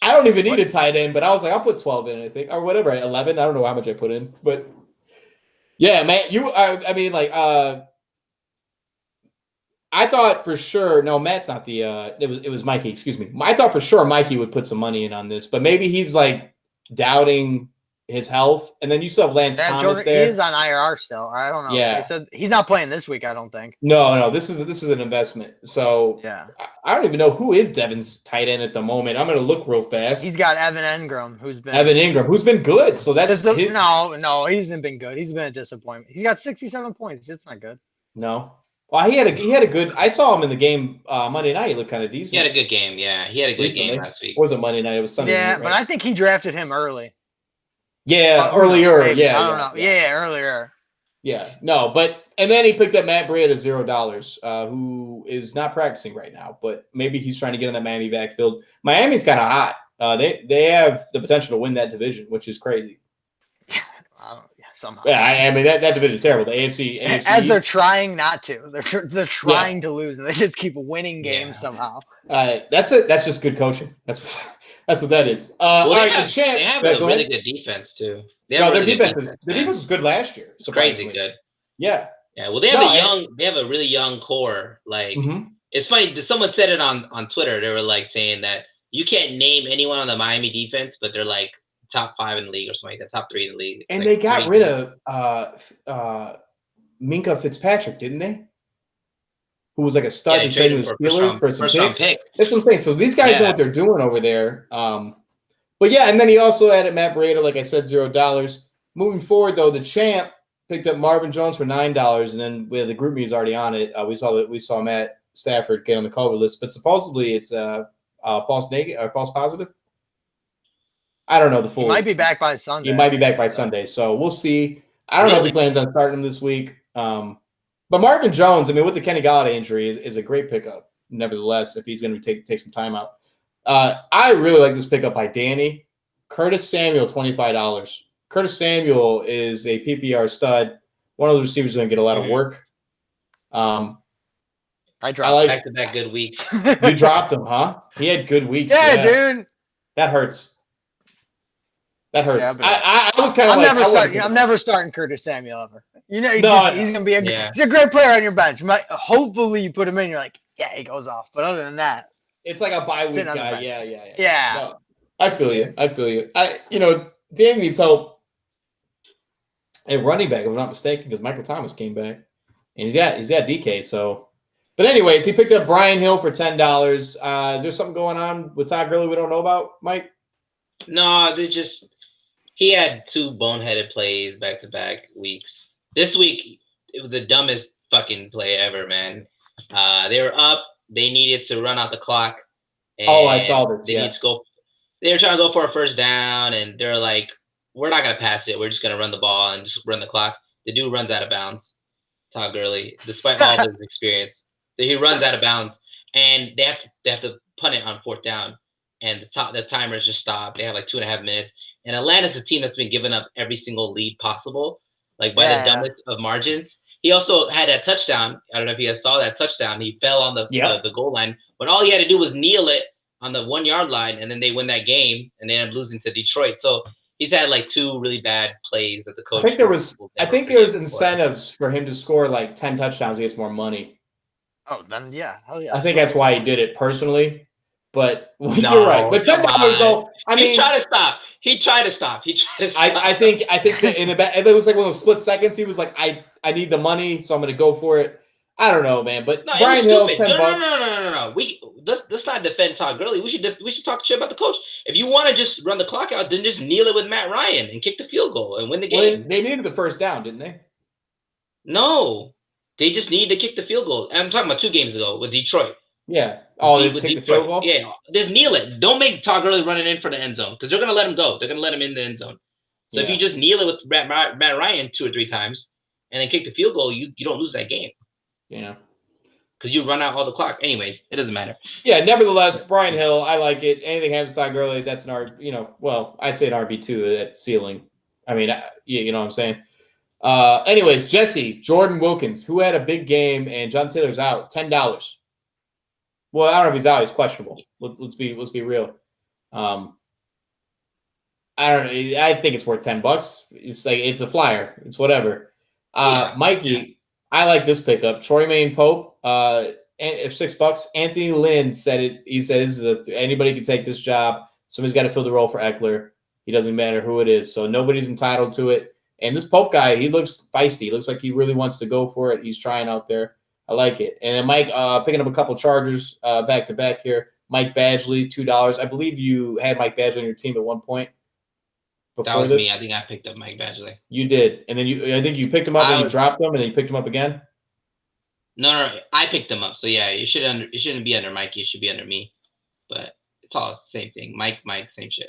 Speaker 1: I don't even need a tight end, but I was like, I'll put 12 in, I think, or whatever. 11. I don't know how much I put in, but yeah, man, I thought for sure. No, Matt's not the. It was Mikey. Excuse me. I thought for sure Mikey would put some money in on this, but maybe he's like doubting his health, and then you still have Lance
Speaker 3: Yeah,
Speaker 1: Thomas
Speaker 3: Jordan, he
Speaker 1: there.
Speaker 3: is on IR still. I don't know.
Speaker 1: Yeah.
Speaker 3: They said he's not playing this week, I don't think.
Speaker 1: No, this is an investment. So
Speaker 3: Yeah.
Speaker 1: I don't even know who is Devin's tight end at the moment. I'm going to look real fast.
Speaker 3: He's got Evan Engram, who's been
Speaker 1: good. So that's
Speaker 3: no, he hasn't been good. He's been a disappointment. He's got 67 points. It's not good.
Speaker 1: No. Well, he had a good. I saw him in the game Monday night. He looked kind of decent.
Speaker 2: He had a good game. Yeah, he had a good game last week.
Speaker 1: It wasn't Monday night. It was Sunday night.
Speaker 3: Yeah, but I think he drafted him early.
Speaker 1: Yeah, earlier.
Speaker 3: Maybe. I don't know. Yeah, earlier.
Speaker 1: Yeah, no, and then he picked up Matt Breida at $0, who is not practicing right now, but maybe he's trying to get in that Miami backfield. Miami's kind of hot. They have the potential to win that division, which is crazy.
Speaker 3: Somehow.
Speaker 1: Yeah, I mean that division's terrible. The AFC
Speaker 3: as they're trying not to. They're trying to lose, and they just keep winning games somehow.
Speaker 1: That's it. That's just good coaching. That's what that is. Well,
Speaker 2: they have a really good defense too.
Speaker 1: Their defense was good last year.
Speaker 2: Crazy good.
Speaker 1: Yeah.
Speaker 2: Yeah. Well, they have a really young core. Like it's funny. Someone said it on Twitter. They were like saying that you can't name anyone on the Miami defense, but they're like top 5 in the league or something like that, top 3 in the league.
Speaker 1: And they got rid of Minka Fitzpatrick, didn't they? Who was like a stud.
Speaker 2: They traded him for first round pick.
Speaker 1: That's what I'm saying. So these guys know what they're doing over there. But yeah, and then he also added Matt Breida, like I said, $0. Moving forward, though, the champ picked up Marvin Jones for $9, and then the group me is already on it. We saw Matt Stafford get on the COVID list, but supposedly it's false negative or false positive. I don't know the full.
Speaker 3: He might be back by Sunday.
Speaker 1: He might be back by Sunday, so we'll see. I don't know if he plans on starting him this week. But Marvin Jones, I mean, with the Kenny Golladay injury, is a great pickup. Nevertheless, if he's going to take some time out, I really like this pickup by Danny. Curtis Samuel, $25. Curtis Samuel is a PPR stud. One of those receivers going to get a lot of work.
Speaker 3: I dropped
Speaker 2: back-to-back good weeks.
Speaker 1: You dropped him, huh? He had good weeks.
Speaker 3: Yeah, dude.
Speaker 1: That hurts.
Speaker 3: Yeah,
Speaker 1: I was kind of
Speaker 3: I'm never starting Curtis Samuel ever. You know, he's going to be he's a great player on your bench. Hopefully you put him in, you're like, yeah, he goes off. But other than that,
Speaker 1: it's like a bye week guy. Yeah.
Speaker 3: No,
Speaker 1: I feel you. Dan needs help at running back, if I'm not mistaken, because Michael Thomas came back, and he's got DK. So, but anyways, he picked up Brian Hill for $10. Is there something going on with Todd Gurley we don't know about, Mike?
Speaker 2: No, he had 2 boneheaded plays back-to-back weeks. This week, it was the dumbest fucking play ever, man. They were up. They needed to run out the clock. And
Speaker 1: I saw this.
Speaker 2: They need to go. They were trying to go for a first down, and they're like, "We're not gonna pass it. We're just gonna run the ball and just run the clock." The dude runs out of bounds. Todd Gurley, despite all of his experience, he runs out of bounds, and they have to punt it on 4th down, and the timers just stop. They have like 2.5 minutes. And Atlanta's a team that's been giving up every single lead possible, like by the dumbest of margins. He also had a touchdown. I don't know if you guys saw that touchdown. He fell on the goal line, but all he had to do was kneel it on the 1-yard line, and then they win that game, and they end up losing to Detroit. So he's had like 2 really bad plays that the coach.
Speaker 1: I think there was incentives for him to score like 10 touchdowns. He gets more money.
Speaker 3: Oh, then hell yeah.
Speaker 1: I think that's why he did it personally. But you're right. But $10 though.
Speaker 2: He tried to stop.
Speaker 1: I think that it was like one of those split seconds. He was like, I need the money, so I'm going to go for it. I don't know, man. But Brian Hill, $10.
Speaker 2: No. Let's not defend Todd Gurley. We should talk shit about the coach. If you want to just run the clock out, then just kneel it with Matt Ryan and kick the field goal and win the game.
Speaker 1: Well, they needed the first down, didn't they?
Speaker 2: No, they just needed to kick the field goal. I'm talking about 2 games ago with Detroit.
Speaker 1: Yeah. Oh, they just kick the field goal?
Speaker 2: Yeah, just kneel it. Don't make Todd Gurley running in for the end zone because they're going to let him go. They're going to let him in the end zone. So if you just kneel it with Matt Ryan 2 or 3 times and then kick the field goal, you don't lose that game.
Speaker 1: Yeah.
Speaker 2: Because you run out all the clock. Anyways, it doesn't matter.
Speaker 1: Yeah, nevertheless, Brian Hill, I like it. Anything happens to Todd Gurley, that's an I'd say an RB2 at ceiling. I mean, you know what I'm saying? Anyways, Jordan Wilkins, who had a big game, and John Taylor's out, $10. Well, I don't know if he's out. He's questionable. Let's be real. I don't know. I think it's worth $10. It's a flyer. It's whatever. Mikey, I like this pickup. Troy Maine Pope, $6. Anthony Lynn said it. He said anybody can take this job. Somebody's got to fill the role for Eckler. He doesn't matter who it is. So nobody's entitled to it. And this Pope guy, he looks feisty. He looks like he really wants to go for it. He's trying out there. I like it. And then Mike, picking up a couple Chargers back to back here. Mike Badgley, $2. I believe you had Mike Badgley on your team at one point.
Speaker 2: That was me. I think I picked up Mike Badgley.
Speaker 1: You did, and then I think you picked him up and you dropped him, and then you picked him up again.
Speaker 2: No, I picked him up. So yeah, it shouldn't be under Mike. It should be under me. But it's all the same thing. Mike, same shit.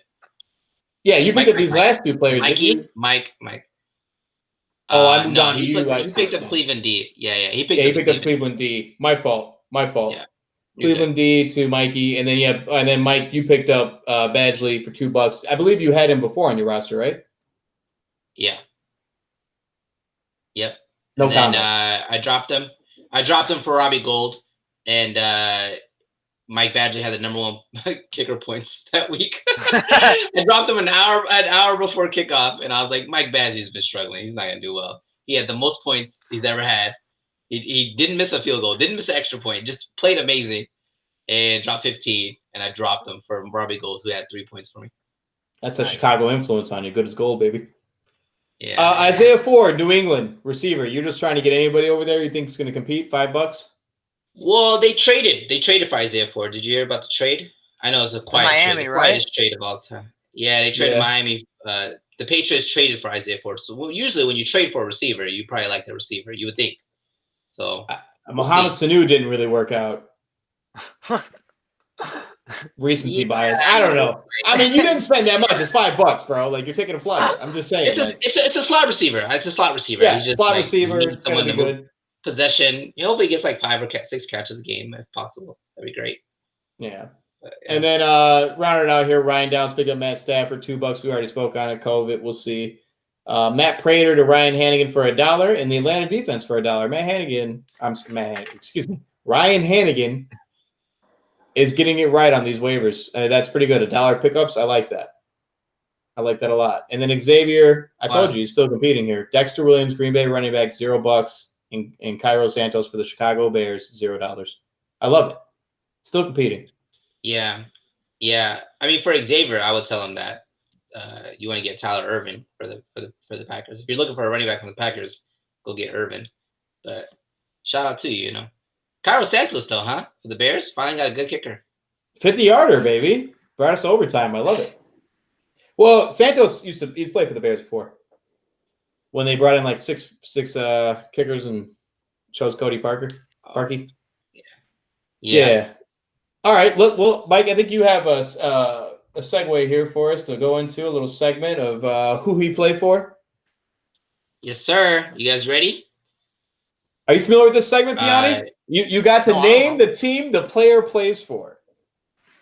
Speaker 1: Yeah, you picked up these last two players.
Speaker 2: Mikey, Mike.
Speaker 1: Oh, I moved on to you.
Speaker 2: He picked up Cleveland D. Yeah. He picked up
Speaker 1: Cleveland D. My fault.
Speaker 2: Yeah.
Speaker 1: Cleveland D to Mikey, and then Mike, you picked up Badgley for $2. I believe you had him before on your roster, right?
Speaker 2: Yeah. Yep.
Speaker 1: No comment.
Speaker 2: I dropped him. I dropped him for Robbie Gould, and Mike Badgley had the number one kicker points that week. I dropped him an hour before kickoff, and I was like, Mike Badgley's been struggling. He's not gonna do well. He had the most points he's ever had. He didn't miss a field goal, didn't miss an extra point, just played amazing, and dropped 15. And I dropped him for Robbie Gould, who had 3 points for me.
Speaker 1: That's a Chicago influence on you. Good as gold, baby.
Speaker 2: Yeah.
Speaker 1: Isaiah Ford, New England receiver. You're just trying to get anybody over there you think is going to compete? $5?
Speaker 2: Well, they traded. They traded for Isaiah Ford. Did you hear about the trade? I know it's a quiet
Speaker 3: Miami,
Speaker 2: trade. The
Speaker 3: right?
Speaker 2: quietest trade of all time. Yeah, they traded Miami. The Patriots traded for Isaiah Ford. So usually when you trade for a receiver, you probably like the receiver. You would think. So
Speaker 1: Mohamed Sanu didn't really work out. Recency bias. I don't know. I mean, you didn't spend that much. It's $5, bro. Like, you're taking a flyer. I'm just saying.
Speaker 2: It's a slot receiver. It's a slot receiver.
Speaker 1: Yeah,
Speaker 2: He's just
Speaker 1: slot receiver. It's
Speaker 2: someone
Speaker 1: gonna be good.
Speaker 2: Possession. Hopefully he gets like 5 or 6 catches a game if possible. That'd be great.
Speaker 1: Yeah.
Speaker 2: But,
Speaker 1: And then rounding out here, Ryan Downs picked up Matt Stafford, $2. We already spoke on it. COVID. We'll see. Matt Prater to Ryan Hannigan for $1, and the Atlanta defense for $1. Ryan Hannigan is getting it right on these waivers. That's pretty good. $1 pickups. I like that. I like that a lot. And then Xavier, I told you, he's still competing here. Dexter Williams, Green Bay running back, $0. And Cairo Santos for the Chicago Bears, $0. I love it. Still competing.
Speaker 2: Yeah. I mean, for Xavier, I would tell him that you want to get Tyler Ervin for the Packers. If you're looking for a running back from the Packers, go get Ervin. But shout out to you, Cairo Santos, though, huh? For the Bears, finally got a good kicker.
Speaker 1: 50-yarder, baby. Brought us to overtime. I love it. Well, Santos he's played for the Bears before. When they brought in like six kickers and chose Cody Parkey. Yeah. All right. Well, Mike, I think you have a segue here for us to go into a little segment of who he played for.
Speaker 2: Yes, sir. You guys ready?
Speaker 1: Are you familiar with this segment, Piane? You got to name the team the player plays for.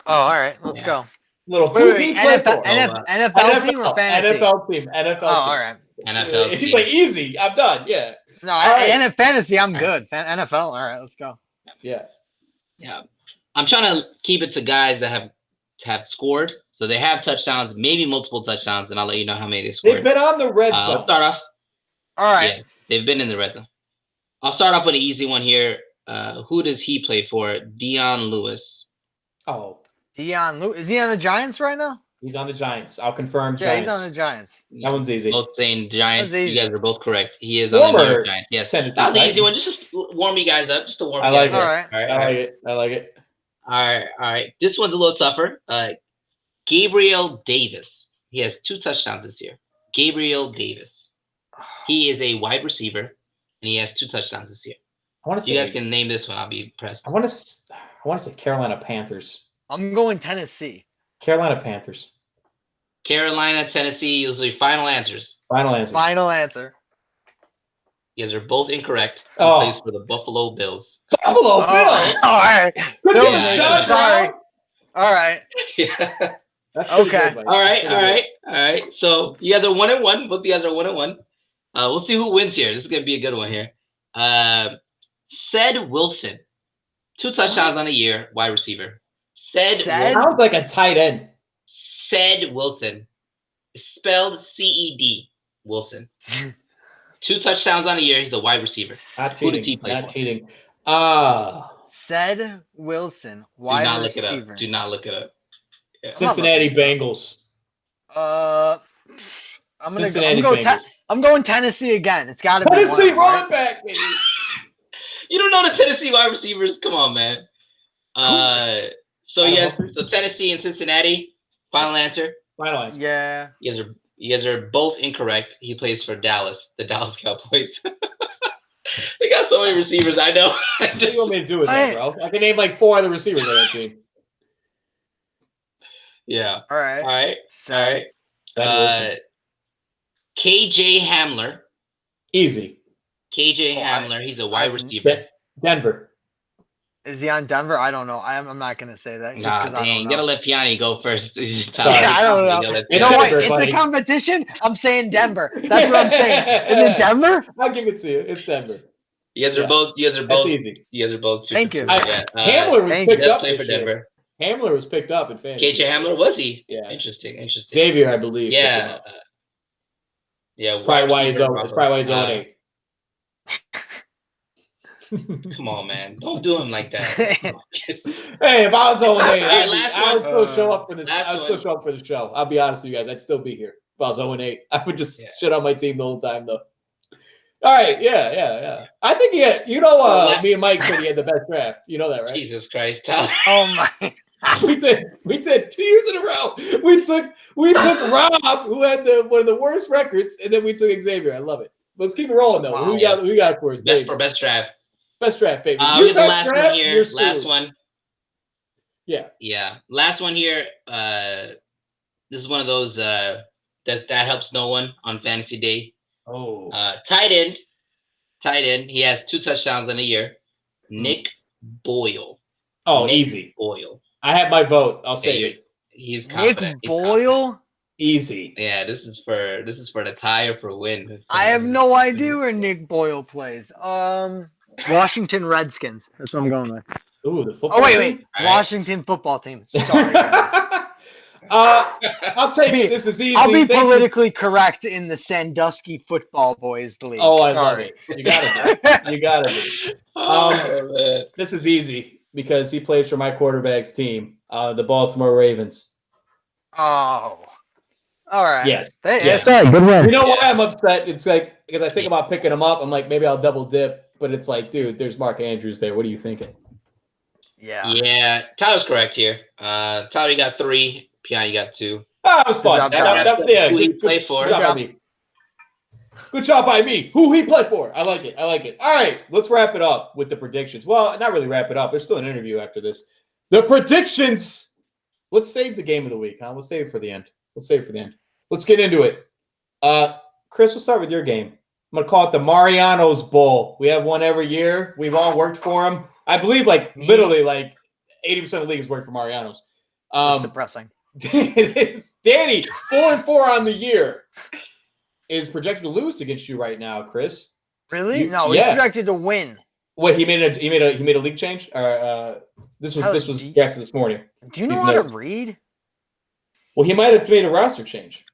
Speaker 3: Oh, all right. Let's go.
Speaker 1: Little who he played for.
Speaker 3: NFL team or fantasy?
Speaker 1: NFL team.
Speaker 3: Oh, all right.
Speaker 2: NFL
Speaker 1: He's
Speaker 2: team.
Speaker 1: like, easy. I'm done. Yeah.
Speaker 3: No, NFL fantasy, I'm good. NFL, all right. Let's go.
Speaker 1: Yeah.
Speaker 2: I'm trying to keep it to guys that have scored. So they have touchdowns, maybe multiple touchdowns, and I'll let you know how many they scored.
Speaker 1: They've been on the red zone.
Speaker 2: I'll start off.
Speaker 3: All right.
Speaker 2: Yeah, they've been in the red zone. I'll start off with an easy one here. Who does he play for? Dion Lewis.
Speaker 1: Oh.
Speaker 3: Dion Lewis. Is he on the Giants right now?
Speaker 1: He's on the Giants. I'll confirm
Speaker 3: Yeah,
Speaker 1: Giants.
Speaker 3: he's on the Giants.
Speaker 1: That one's easy.
Speaker 2: Both saying Giants.
Speaker 3: That's easy.
Speaker 2: You guys are both correct. He is on the New York Giants. Yes. That was an easy one. Just to warm you guys up.
Speaker 1: I like it.
Speaker 3: All right.
Speaker 1: I like it.
Speaker 2: All right. This one's a little tougher. Gabriel Davis. He has 2 touchdowns this year. Gabriel Davis. He is a wide receiver, and he has 2 touchdowns this year. You guys can name this one. I'll be impressed.
Speaker 1: I want to say Carolina Panthers.
Speaker 3: I'm going Tennessee.
Speaker 1: Carolina Panthers.
Speaker 2: Carolina, Tennessee. Those are your final answers.
Speaker 1: Final answer.
Speaker 3: Final answer.
Speaker 2: You guys are both incorrect. He
Speaker 1: Oh.
Speaker 2: plays for the Buffalo Bills.
Speaker 1: Buffalo Bills.
Speaker 3: All right.
Speaker 1: Good
Speaker 3: Sorry. All right.
Speaker 2: Yeah.
Speaker 1: That's pretty
Speaker 3: Okay.
Speaker 1: good, Mike.
Speaker 2: All right. So you guys are 1-1. Both of you guys are 1-1. We'll see who wins here. This is gonna be a good one here. Ced Wilson, 2 touchdowns on a year, wide receiver. Ced
Speaker 1: Sounds like a tight end.
Speaker 2: Ced Wilson, spelled C-E-D Wilson. 2 touchdowns on a year. He's a wide receiver.
Speaker 1: Not
Speaker 2: Who did he
Speaker 1: cheating.
Speaker 2: play
Speaker 1: Not
Speaker 2: for?
Speaker 1: cheating.
Speaker 3: Ced Wilson,
Speaker 2: Do
Speaker 3: wide
Speaker 2: not look
Speaker 3: receiver.
Speaker 2: it up. Do not look it up. Yeah.
Speaker 1: Cincinnati Bengals. Cincinnati Bengals.
Speaker 3: I'm going Tennessee again. It's got to be
Speaker 1: Tennessee, roll
Speaker 3: right?
Speaker 1: it back, baby.
Speaker 2: You don't know the Tennessee wide receivers? Come on, man. So Tennessee and Cincinnati. Final answer.
Speaker 1: Final answer.
Speaker 3: Yeah.
Speaker 2: You guys are both incorrect. He plays for Dallas, the Dallas Cowboys. They got so many receivers. I know.
Speaker 1: What do you want me to do with that, bro? I can name like 4 other receivers on that team.
Speaker 2: Yeah.
Speaker 3: All right.
Speaker 2: KJ Hamler.
Speaker 1: Easy.
Speaker 2: KJ Hamler. He's a wide receiver.
Speaker 1: Denver.
Speaker 3: Is he on Denver? I don't know. I'm not gonna say that. Just
Speaker 2: Nah,
Speaker 3: I don't know.
Speaker 2: you gotta let Piane go first.
Speaker 3: I don't know. You know what? It's a competition. I'm saying Denver. That's what I'm saying. Is it Denver?
Speaker 1: I'll give it to you. It's Denver.
Speaker 2: You guys are both.
Speaker 1: That's easy.
Speaker 2: You guys are both.
Speaker 3: Thank you.
Speaker 1: Hamler was picked up
Speaker 2: for Denver.
Speaker 1: Hamler was picked up in fantasy.
Speaker 2: KJ Hamler, was he?
Speaker 1: Yeah.
Speaker 2: Interesting.
Speaker 1: Xavier, I believe.
Speaker 2: Yeah.
Speaker 1: It's probably why he's 0-8.
Speaker 2: Come on, man. Don't do him like that.
Speaker 1: Hey, if I was 0-8, I would still show up for this. I would still show up for the show. I'll be honest with you guys. I'd still be here if I was 0-8. I would just shit on my team the whole time, though. All right, yeah. I think me and Mike said he had the best draft. You know that, right?
Speaker 2: Jesus Christ.
Speaker 3: Oh my.
Speaker 1: We did 2 years in a row. We took Rob, who had one of the worst records, and then we took Xavier. I love it. Let's keep it rolling though.
Speaker 3: Wow.
Speaker 1: Who we got for us?
Speaker 2: Best draft.
Speaker 1: Best draft, baby.
Speaker 2: We have the last one here. Last one.
Speaker 1: Yeah.
Speaker 2: Last one here. This is one of those that helps no one on fantasy day.
Speaker 1: Oh.
Speaker 2: Tight end. He has 2 touchdowns in a year. Nick Boyle.
Speaker 1: Oh, easy.
Speaker 2: Boyle.
Speaker 1: I have my vote. I'll say it.
Speaker 2: He's confident.
Speaker 3: Nick Boyle.
Speaker 1: Easy.
Speaker 2: Yeah, this is for the tie or for win.
Speaker 3: I have no idea where Nick Boyle plays. Washington Redskins. That's what I'm going with.
Speaker 1: Ooh, the football.
Speaker 3: Oh wait.
Speaker 2: All
Speaker 3: Washington football team. Sorry. Guys.
Speaker 1: I'll take it. This is easy.
Speaker 3: I'll be politically correct in the Sandusky Football Boys League.
Speaker 1: Oh, I love it. You gotta be. This is easy because he plays for my quarterback's team, the Baltimore Ravens.
Speaker 3: Oh. All right.
Speaker 1: Yes.
Speaker 3: Yes. Good one.
Speaker 1: You know why I'm upset? It's like because I think about picking him up. I'm like, maybe I'll double dip, but it's like, dude, there's Mark Andrews there. What are you thinking?
Speaker 3: Yeah.
Speaker 2: Yeah. Tyler's correct here. Tyler, you got 3. Piane, you got 2.
Speaker 1: Oh, it was fun.
Speaker 2: Who he played for.
Speaker 1: Good job by me. Who he played for. I like it. All right, let's wrap it up with the predictions. Well, not really wrap it up. There's still an interview after this. The predictions. Let's save the game of the week, huh? Let's save it for the end. Let's get into it. Chris, we'll start with your game. I'm going to call it the Mariano's Bowl. We have one every year. We've all worked for him. I believe literally 80% of the league has worked for Mariano's.
Speaker 3: That's depressing.
Speaker 1: It is. Danny, 4-4 on the year, is projected to lose against you right now, Chris.
Speaker 3: Really? No, he's projected to win.
Speaker 1: Wait, he made a league change? This was drafted this morning.
Speaker 3: Do you know how to read?
Speaker 1: Well, he might have made a roster change.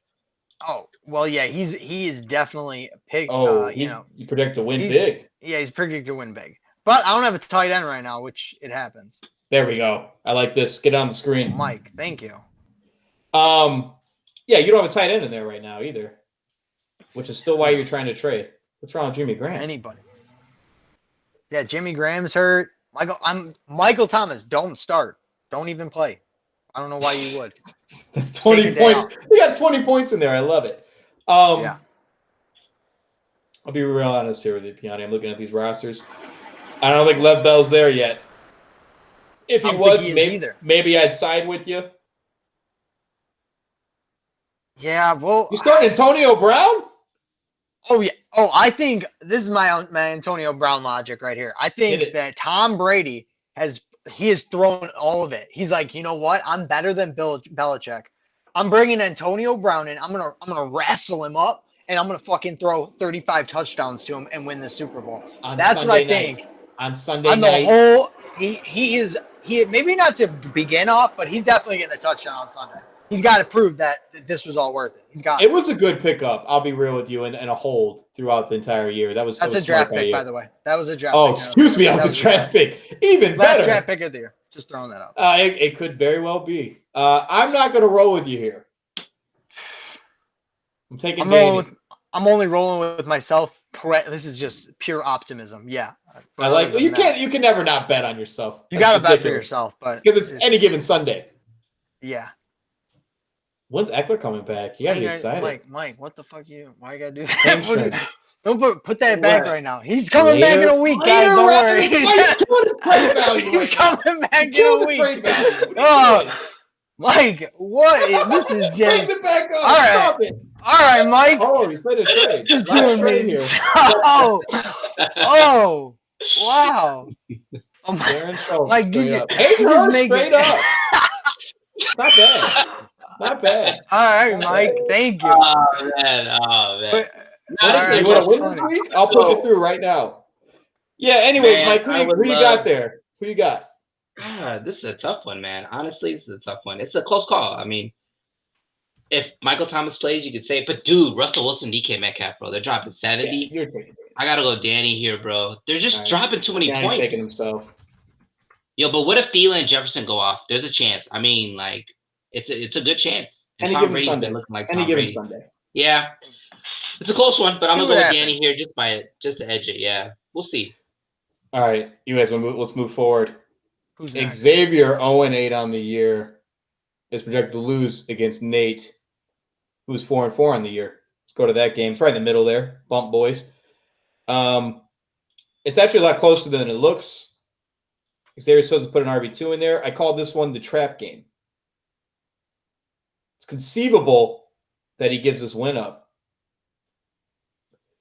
Speaker 3: Oh, well, yeah, he is definitely a pig.
Speaker 1: You predict to win big.
Speaker 3: Yeah, he's predicted to win big. But I don't have a tight end right now, which it happens.
Speaker 1: There we go. I like this. Get on the screen.
Speaker 3: Mike, thank you.
Speaker 1: Yeah, you don't have a tight end in there right now either, which is still why you're trying to trade. What's wrong with Jimmy Graham?
Speaker 3: Anybody. Yeah, Jimmy Graham's hurt. Michael Thomas, don't start. Don't even play. I don't know why you would.
Speaker 1: That's 20 points. We got 20 points in there. I love it.
Speaker 3: Yeah.
Speaker 1: I'll be real honest here with you, Piane. I'm looking at these rosters. I don't think Lev Bell's there yet. If he was, maybe I'd side with you.
Speaker 3: Yeah, well.
Speaker 1: You starting Antonio Brown?
Speaker 3: Oh, yeah. Oh, I think this is my Antonio Brown logic right here. I think that Tom Brady has thrown all of it. He's like, you know what? I'm better than Belichick. I'm bringing Antonio Brown in. I'm gonna wrestle him up, and I'm gonna fucking throw 35 touchdowns to him and win the Super Bowl. That's what I think.
Speaker 1: On Sunday night.
Speaker 3: He maybe not to begin off, but he's definitely getting a touchdown on Sunday. He's got to prove that this was all worth it. It was
Speaker 1: a good pickup. I'll be real with you, and a hold throughout the entire year. That's
Speaker 3: a draft pick, by the way. That was a draft.
Speaker 1: Oh, excuse me, that was a draft pick. Even better.
Speaker 3: Last draft pick of the year. Just throwing that out.
Speaker 1: It could very well be. I'm not going to roll with you here. I'm taking Danny.
Speaker 3: I'm only rolling with myself. This is just pure optimism. Yeah.
Speaker 1: I like. You can never not bet on yourself.
Speaker 3: You got to bet for yourself, but
Speaker 1: because it's any given Sunday.
Speaker 3: Yeah.
Speaker 1: When's Eckler coming back? You gotta be excited.
Speaker 3: Mike, what the fuck what you gotta do that? Don't put that back right now. He's coming back in a week, guys. Don't worry. He's coming back in a week. Oh, Mike, what? This is just.
Speaker 1: Raise it back up.
Speaker 3: All right, Mike.
Speaker 1: Oh, you played a trade.
Speaker 3: Just doing me here. Oh, wow. Oh my. Mike,
Speaker 1: hey, straight up. It's not bad. Not bad.
Speaker 3: All right, Mike. Thank you.
Speaker 2: Oh man.
Speaker 1: You want to win this week? I'll push it through right now. Yeah. Anyways, man, Mike, who you got there? Who you got?
Speaker 2: This is a tough one, man. Honestly, this is a tough one. It's a close call. I mean, if Michael Thomas plays, you could say, but dude, Russell Wilson, DK Metcalf, bro, they're dropping 70.
Speaker 1: Yeah,
Speaker 2: I gotta go Danny here, bro. They're just dropping too many points.
Speaker 1: Taking himself.
Speaker 2: Yo, but what if Thielen and Jefferson go off? There's a chance. I mean, like, it's a good chance.
Speaker 1: And Tom Brady's been looking like Tom Brady. Sunday.
Speaker 2: Yeah, it's a close one, but I'm gonna go with Danny here just to edge it. Yeah, we'll see.
Speaker 1: All right, you guys, let's move forward.
Speaker 3: Who's next?
Speaker 1: Xavier 0-8 on the year is projected to lose against Nate, who's 4-4 on the year. Let's go to that game. It's right in the middle there. Bump boys. It's actually a lot closer than it looks. Xavier supposed to put an RB2 in there. I called this one the trap game. It's conceivable that he gives this win up.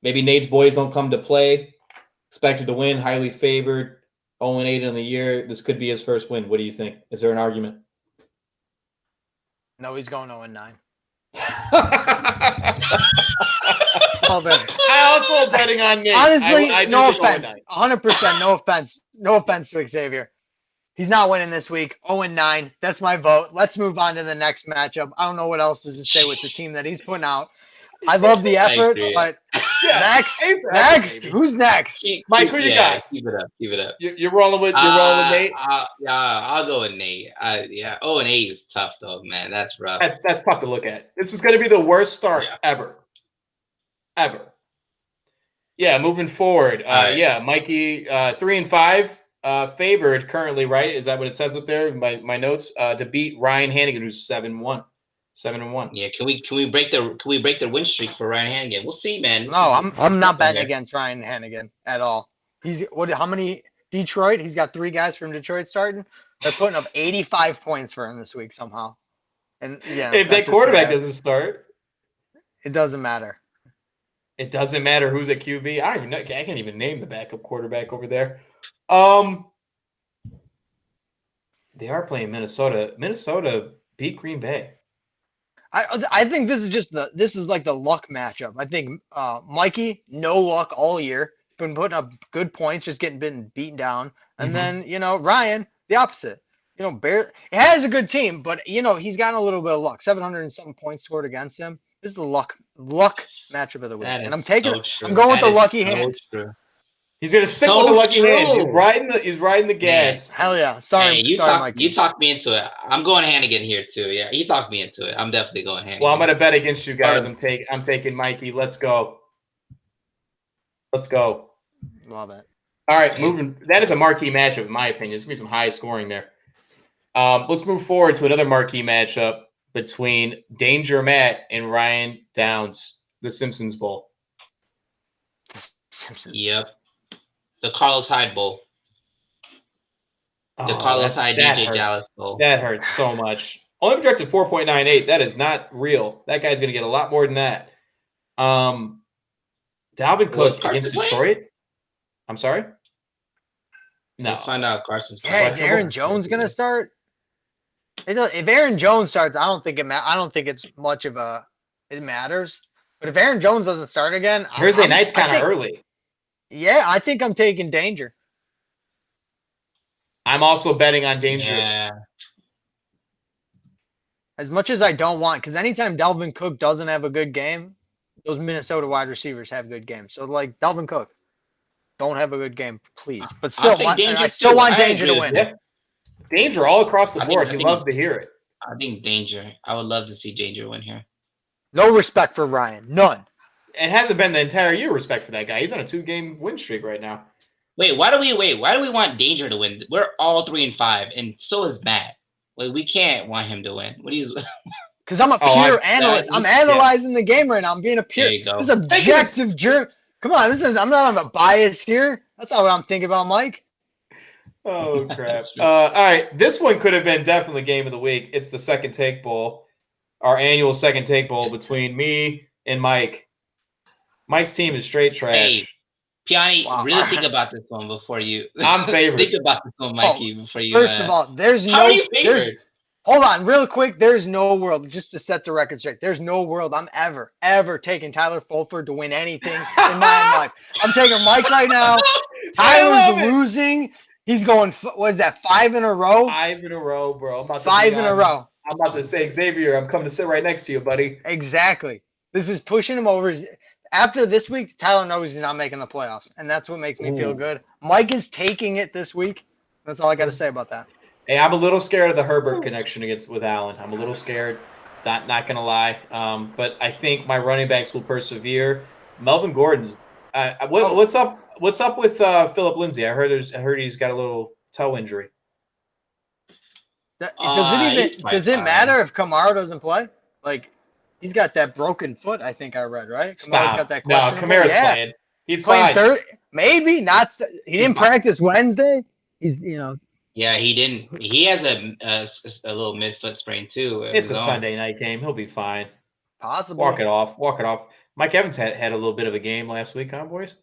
Speaker 1: Maybe Nate's boys don't come to play. Expected to win, highly favored. 0-8 on the year. This could be his first win. What do you think? Is there an argument?
Speaker 3: No, he's going 0-9.
Speaker 1: I also am betting on Nate.
Speaker 3: Honestly, no offense. 100% no offense to Xavier. He's not winning this week. 0-9. That's my vote. Let's move on to the next matchup. I don't know what else is to say with the team that he's putting out. I love the effort, but next. Who's next?
Speaker 1: Mike, who you got?
Speaker 2: Keep it up.
Speaker 1: You're rolling with Nate?
Speaker 2: I'll go with Nate. 0-8 is tough though, man. That's rough.
Speaker 1: That's tough to look at. This is going to be the worst start ever. Yeah, moving forward. Mikey, 3-5, favored currently, right? Is that what it says up there? My notes to beat Ryan Hannigan, who's 7-1. 7-1.
Speaker 2: Yeah, can we break the win streak for Ryan Hannigan? We'll see, man.
Speaker 3: No, I'm not betting against Ryan Hannigan at all. He's how many Detroit? He's got 3 guys from Detroit starting. They're putting up 85 points for him this week somehow. And yeah,
Speaker 1: if that quarterback doesn't start,
Speaker 3: it doesn't matter.
Speaker 1: It doesn't matter who's at QB. I can't even name the backup quarterback over there. They are playing Minnesota. Minnesota beat Green Bay.
Speaker 3: I think this is like the luck matchup. I think Mikey, no luck all year, been putting up good points, just getting beaten down. And then, Ryan, the opposite. It has a good team, but he's gotten a little bit of luck. 700 and something points scored against him. This is the luck matchup of the week. And I'm going with the lucky hand.
Speaker 1: He's gonna stick with the lucky hand. He's riding the gas.
Speaker 3: Hell yeah! Sorry, Mikey.
Speaker 2: You talked me into it. I'm going Hannigan here too. Yeah, he talked me into it. I'm definitely going Hannigan.
Speaker 1: Well, I'm gonna bet against you guys. I'm taking Mikey. Let's go.
Speaker 3: Love it.
Speaker 1: All right, moving. That is a marquee matchup, in my opinion. There's gonna be some high scoring there. Let's move forward to another marquee matchup between Danger Matt and Ryan Downs, the Simpsons Bowl.
Speaker 2: Yep. The Carlos Hyde Bowl. The Carlos Hyde DJ Dallas Bowl.
Speaker 1: That hurts so much. Only projected 4.98. That is not real. That guy's going to get a lot more than that. Dalvin Cook against Detroit? I'm sorry? No.
Speaker 2: Let's find out. Carson's.
Speaker 3: Yeah, is Aaron Jones going to start? If Aaron Jones starts, I don't think it's much of a it matters. But if Aaron Jones doesn't start again,
Speaker 1: Thursday night's kind of early.
Speaker 3: Yeah, I think I'm taking Danger.
Speaker 1: I'm also betting on Danger.
Speaker 2: Yeah.
Speaker 3: As much as I don't want, because anytime Dalvin Cook doesn't have a good game, those Minnesota wide receivers have good games. So, like, Dalvin Cook, don't have a good game, please. But still, I still want Danger to win.
Speaker 1: Yeah. Danger all across the board. He loves to hear it.
Speaker 2: I think Danger. I would love to see Danger win here.
Speaker 3: No respect for Ryan. None.
Speaker 1: It hasn't been the entire year respect for that guy. He's on a 2-game win streak right now.
Speaker 2: Why do we want Danger to win? We're all 3-5, and so is Matt. Like, we can't want him to win. What do you?
Speaker 3: Because I'm a pure analyst. I'm analyzing the game right now. I'm being a pure.
Speaker 2: There you go.
Speaker 3: This is objective journey. Come on, I'm not on a bias here. That's not what I'm thinking about, Mike.
Speaker 1: Oh crap! All right, this one could have been definitely game of the week. It's the Second Take Bowl, our annual Second Take Bowl between me and Mike. Mike's team is straight trash.
Speaker 2: Hey, Piane, really think about this one before you.
Speaker 1: I'm favored.
Speaker 2: Think about this one, Mikey, before you.
Speaker 3: First of all, there's
Speaker 2: how
Speaker 3: no.
Speaker 2: Are you favored?
Speaker 3: Hold on, real quick. There's no world, just to set the record straight. There's no world I'm ever taking Tyler Fulford to win anything in my life. I'm taking Mike right now. Tyler's losing. He's going. What is that? 5 in a row.
Speaker 1: 5 in a row, bro. I'm about to
Speaker 3: 5 in a row.
Speaker 1: I'm about to say, Xavier, I'm coming to sit right next to you, buddy.
Speaker 3: Exactly. This is pushing him over. After this week, Tyler knows he's not making the playoffs, and that's what makes me feel good. Mike is taking it this week. That's all I got to say about that.
Speaker 1: Hey, I'm a little scared of the Herbert connection with Allen. I'm a little scared. Not gonna lie. But I think my running backs will persevere. Melvin Gordon's. What's up? What's up with Philip Lindsay? I heard he's got a little toe injury.
Speaker 3: Does it matter if Kamara doesn't play? Like, he's got that broken foot. I think I read right.
Speaker 1: Stop.
Speaker 3: Got that
Speaker 1: no, Kamara's playing. He's
Speaker 3: playing
Speaker 1: fine.
Speaker 3: Maybe not. He didn't practice Wednesday. He's
Speaker 2: Yeah, he didn't. He has a little midfoot sprain too.
Speaker 1: It's a Sunday night game. He'll be fine.
Speaker 3: Possible.
Speaker 1: Walk it off. Mike Evans had a little bit of a game last week, huh, boys?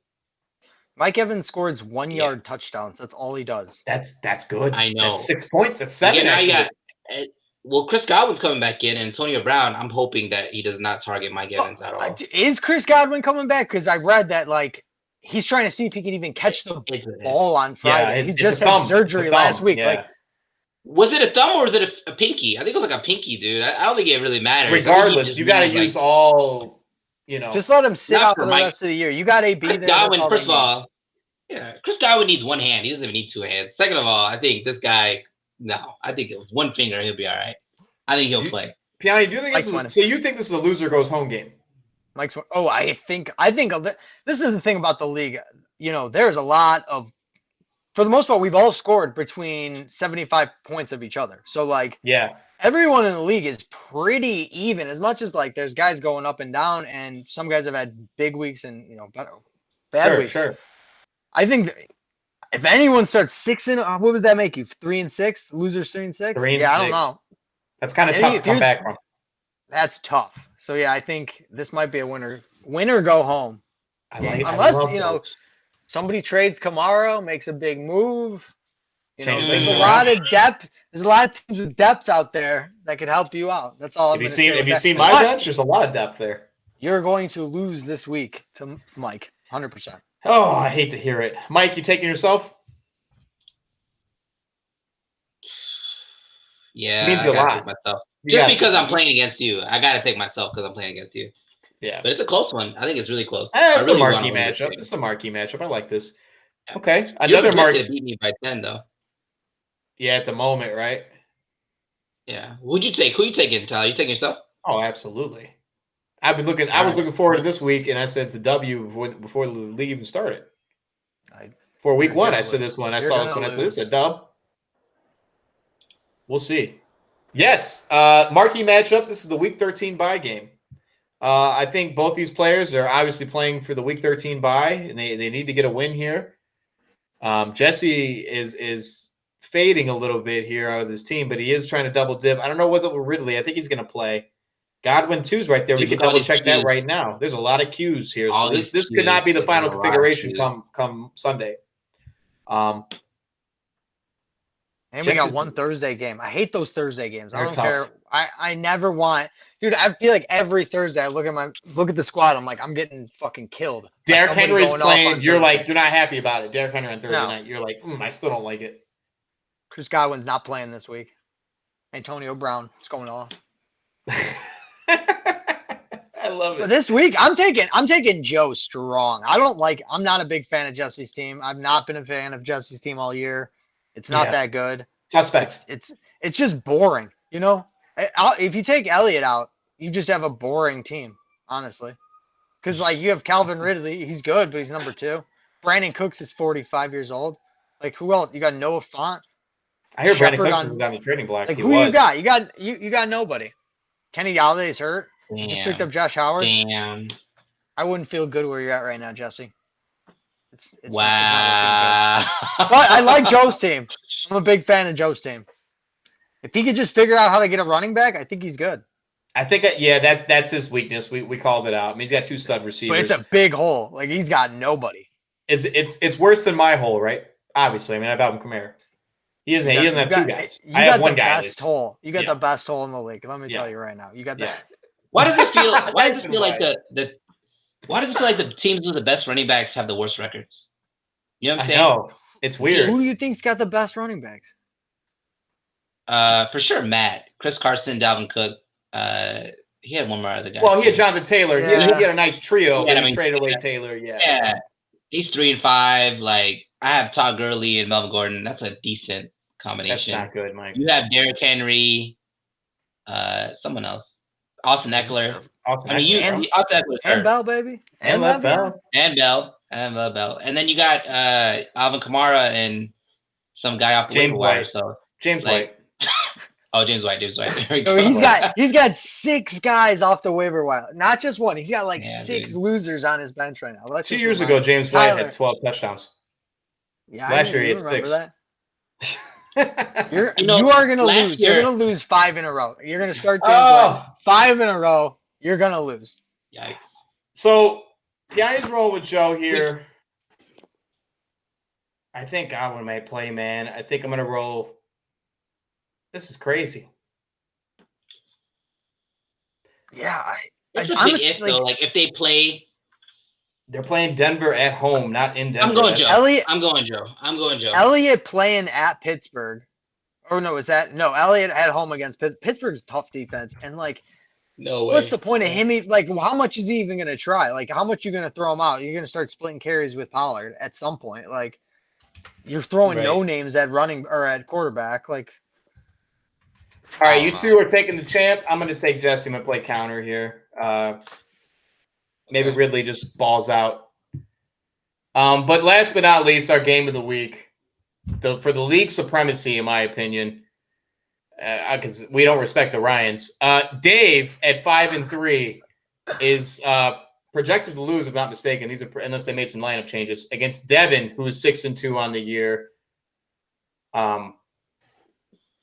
Speaker 3: Mike Evans scores 1-yard touchdowns. That's all he does.
Speaker 1: That's good.
Speaker 2: I know.
Speaker 1: That's 6 points. That's 7.
Speaker 2: Well, Chris Godwin's coming back in, and Antonio Brown. I'm hoping that he does not target Mike Evans at all.
Speaker 3: Is Chris Godwin coming back? Because I read that he's trying to see if he can even catch the ball on Friday. He just had surgery last week.
Speaker 1: Yeah.
Speaker 2: Was it a thumb or was it a pinky? I think it was like a pinky, dude. I don't think it really matters.
Speaker 1: Regardless, you got to use all.
Speaker 3: Just let him sit out for the rest of the year. You got AB.
Speaker 2: Chris Godwin, first of all, Chris Godwin needs one hand. He doesn't even need 2 hands. Second of all, I think this guy. No, I think with 1 finger he'll be all right. I think he'll play.
Speaker 1: Piane, do you think so? You think this is a loser goes home game?
Speaker 3: Mike's. Oh, I think this is the thing about the league. There's a lot of. For the most part, we've all scored between 75 points of each other. So everyone in the league is pretty even. As much as there's guys going up and down, and some guys have had big weeks and bad weeks. Sure. I think if anyone starts 6 in, what would that make you? 3 and 6, losers 3 and 6. I don't know.
Speaker 1: That's kind of tough to come back from.
Speaker 3: That's tough. So I think this might be a winner. Winner go home. Unless somebody trades Kamara, makes a big move. There's a lot of depth. There's a lot of teams with depth out there that could help you out. That's all.
Speaker 1: If you see my bench, there's a lot of depth there.
Speaker 3: You're going to lose this week to Mike, 100%.
Speaker 1: Oh, I hate to hear it. Mike, you taking yourself?
Speaker 2: Yeah, I gotta take myself. Just because I'm playing against you, I gotta take myself because I'm playing against you.
Speaker 1: Yeah,
Speaker 2: but it's a close one. I think it's really close.
Speaker 1: It's a marquee matchup. It's a marquee matchup. I like this. Yeah. Okay, another
Speaker 2: marquee. Beat me by 10 though.
Speaker 1: Yeah, at the moment, right?
Speaker 2: Yeah. Who'd you take? Who you taking, Tyler? You taking yourself?
Speaker 1: Oh, absolutely. I've been looking. I was looking forward to this week, and I said it's a W before the league even started. For week 1, I said this one. I saw this one. I said this is a dub. We'll see. Yes, marquee matchup. This is the Week 13 bye game. I think both these players are obviously playing for the Week 13 bye, and they need to get a win here. Jesse is fading a little bit here out of his team, but he is trying to double dip. I don't know what's up with Ridley. I think he's going to play. Godwin 2's right there. We can double check that right now. There's a lot of Q's here. So this could not be the final configuration come Sunday. And
Speaker 3: we got one Thursday game. I hate those Thursday games. I don't care. I never want. Dude, I feel like every Thursday I look at the squad. I'm like, I'm getting fucking killed.
Speaker 1: Derrick Henry's playing. You're not happy about it. Derrick Henry on Thursday night. You're like, I still don't like it.
Speaker 3: Chris Godwin's not playing this week. Antonio Brown is going off.
Speaker 1: I love it.
Speaker 3: But this week, I'm taking Joe strong. I'm not a big fan of Jesse's team. I've not been a fan of Jesse's team all year. It's not that good.
Speaker 1: Suspect.
Speaker 3: It's just boring. If you take Elliott out, you just have a boring team, honestly. Because like you have Calvin Ridley, he's good, but he's number 2. Brandon Cooks is 45 years old. Like who else? You got Noah Fant.
Speaker 1: I hear Brandon
Speaker 3: Shepard
Speaker 1: Cooks was on the trading block.
Speaker 3: Like
Speaker 1: He
Speaker 3: who
Speaker 1: was.
Speaker 3: you got? You got nobody. Kenny Galladay's hurt. You just picked up Josh Howard.
Speaker 2: Damn.
Speaker 3: I wouldn't feel good where you're at right now, Jesse. It's
Speaker 2: Wow.
Speaker 3: not looking good. But I like Joe's team. I'm a big fan of Joe's team. If he could just figure out how to get a running back, I think he's good.
Speaker 1: I think that's his weakness. We called it out. I mean, he's got 2 stud receivers.
Speaker 3: But it's a big hole. Like he's got nobody.
Speaker 1: It's worse than my hole, right? Obviously, I mean, I have Alvin Kamara. He doesn't have 2 guys. I have 1 guy.
Speaker 3: Best hole. You got the best hole in the league. Let me tell you right now. You got that.
Speaker 2: Why does it feel? Why does it feel like Why does it feel like the teams with the best running backs have the worst records? You know what I'm saying?
Speaker 1: No, it's weird.
Speaker 3: Who do you think's got the best running backs?
Speaker 2: For sure, Matt, Chris Carson, Dalvin Cook. He had one more other guy.
Speaker 1: Well, he had Jonathan Taylor.
Speaker 3: Yeah.
Speaker 1: He had a nice trio,
Speaker 2: Yeah,
Speaker 1: but he traded away Taylor.
Speaker 2: Yeah. He's 3 and 5. Like I have Todd Gurley and Melvin Gordon. That's a decent combination.
Speaker 1: That's not good, Mike.
Speaker 2: You have Derrick Henry. Someone else. Austin Eckler.
Speaker 1: Austin
Speaker 2: Austin Eckler
Speaker 3: and Bell, baby.
Speaker 1: And Lev Bell.
Speaker 2: And Lev Bell. And then you got Alvin Kamara and some guy off the waiver wire. So
Speaker 1: James White.
Speaker 2: Oh, James White. There we
Speaker 3: So
Speaker 2: go.
Speaker 3: he's got 6 guys off the waiver wire, not just one. He's got like 6 losers on his bench right now.
Speaker 1: 2 years ago, James White had 12 touchdowns.
Speaker 3: Yeah,
Speaker 1: last year he had 6.
Speaker 3: That. You are gonna lose. You're gonna lose 5 in a row. You're gonna start James 5 in a row. You're gonna lose.
Speaker 2: Yikes.
Speaker 1: So Piane's rolling with Joe here. I think Godwin might play, man. I think I'm gonna roll. This is crazy.
Speaker 3: Yeah,
Speaker 2: it's a big if though. Like if they play,
Speaker 1: they're playing Denver at home, not in Denver.
Speaker 2: I'm going Joe. I'm going Joe.
Speaker 3: Elliott playing at Pittsburgh. Oh no, Elliott at home against Pittsburgh. Pittsburgh's tough defense, and like,
Speaker 2: no way.
Speaker 3: What's the point of him? Like, how much is he even gonna try? Like, how much you gonna throw him out? You're gonna start splitting carries with Pollard at some point. Like, you're throwing no names at running or at quarterback. Like.
Speaker 1: All right, you 2 are taking the champ. I'm going to take Jesse. I'm going to play counter here. Maybe Ridley just balls out. But last but not least, our game of the week. For the league supremacy, in my opinion, because we don't respect the Ryans. Dave at 5-3 is projected to lose, if not mistaken. These are unless they made some lineup changes against Devin, who is 6-2 on the year.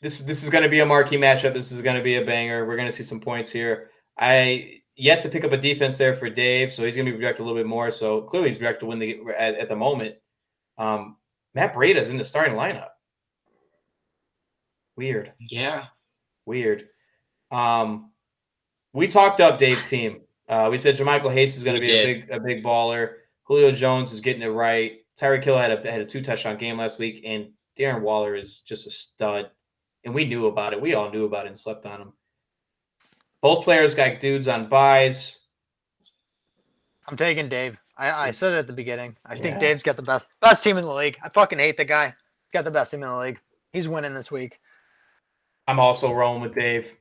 Speaker 1: This is going to be a marquee matchup. This is going to be a banger. We're going to see some points here. I yet to pick up a defense there for Dave, so he's going to be projected a little bit more. So clearly he's projected to win at the moment. Matt Breida's in the starting lineup. Weird.
Speaker 2: Yeah.
Speaker 1: Weird. We talked up Dave's team. We said Jermichael Hayes is going to be a big baller. Julio Jones is getting it right. Tyreek Hill had a 2-touchdown game last week, and Darren Waller is just a stud. And we knew about it. We all knew about it and slept on him. Both players got dudes on buys.
Speaker 3: I'm taking Dave. I said it at the beginning. I think Dave's got the best team in the league. I fucking hate the guy. He's got the best team in the league. He's winning this week.
Speaker 1: I'm also rolling with Dave.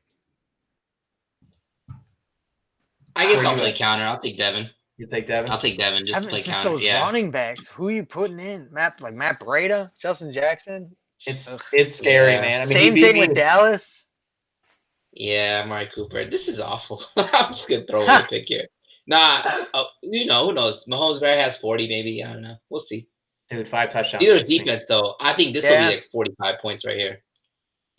Speaker 2: I guess I'll play counter. I'll take Devin.
Speaker 1: You take Devin?
Speaker 2: I'll take Devin just to play counter.
Speaker 3: Those running backs. Who are you putting in? Matt Breida, Justin Jackson.
Speaker 1: It's scary, man. I mean,
Speaker 3: same thing with Dallas.
Speaker 2: Yeah, Amari Cooper. This is awful. I'm just gonna throw away a pick here. Nah, who knows? Mahomes Bear has 40, maybe. I don't know. We'll see.
Speaker 1: Dude, 5 touchdowns.
Speaker 2: Steelers defense, though. I think this will be like 45 points right here.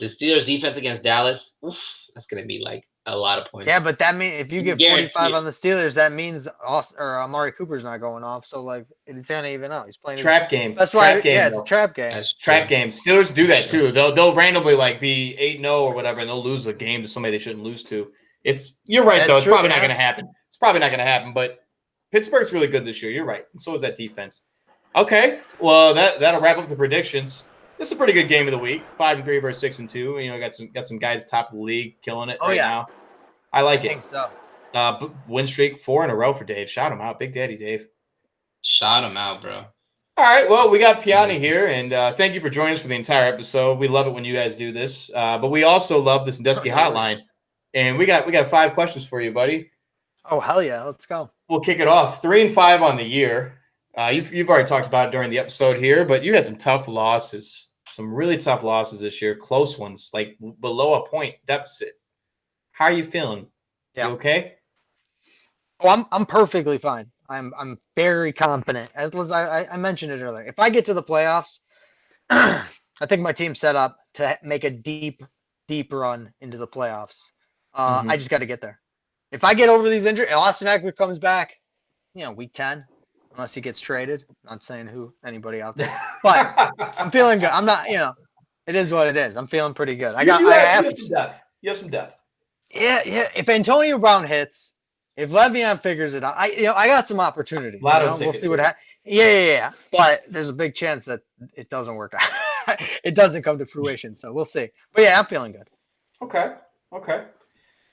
Speaker 2: The Steelers defense against Dallas. Oof, that's gonna be like a lot of points.
Speaker 3: Yeah, but that means if you get 45 on the Steelers, that means Amari Cooper's not going off. So like it's gonna even out. He's playing
Speaker 1: trap game.
Speaker 3: That's why. Yeah, it's a trap game.
Speaker 1: Trap game. Steelers do that too. They'll randomly like be 8-0 or whatever, and they'll lose a game to somebody they shouldn't lose to. You're right though. It's probably not gonna happen. It's probably not gonna happen. But Pittsburgh's really good this year. You're right, and so is that defense. Okay, well that'll wrap up the predictions. This is a pretty good game of the week. 5-3 versus 6-2. You know, got some guys top of the league killing it now. I like it.
Speaker 3: I think so.
Speaker 1: Win streak 4 in a row for Dave. Shout him out, Big Daddy Dave.
Speaker 2: Shout him out, bro.
Speaker 1: All right, well, we got Piane here, and thank you for joining us for the entire episode. We love it when you guys do this, but we also love the Sandusky Hotline. And we got 5 questions for you, buddy.
Speaker 3: Oh, hell yeah. Let's go.
Speaker 1: We'll kick it off. 3-5 on the year. You've already talked about it during the episode here, but you had some tough losses, some really tough losses this year, close ones, like below a point deficit. How are you feeling?
Speaker 3: Yeah.
Speaker 1: You okay?
Speaker 3: Oh, I'm perfectly fine. I'm very confident. As I mentioned it earlier. If I get to the playoffs, I think my team's set up to make a deep run into the playoffs. I just got to get there. If I get over these injuries, Austin Eckler comes back, week 10, unless he gets traded. Not saying anybody out there, but I'm feeling good. I'm not, it is what it is. I'm feeling pretty good.
Speaker 1: You have some depth. You have some depth.
Speaker 3: Yeah. If Antonio Brown hits, if Le'Veon figures it out, I got some opportunities. We'll see what happens. Yeah. But there's a big chance that it doesn't work out. It doesn't come to fruition. So we'll see. But yeah, I'm feeling good.
Speaker 1: Okay.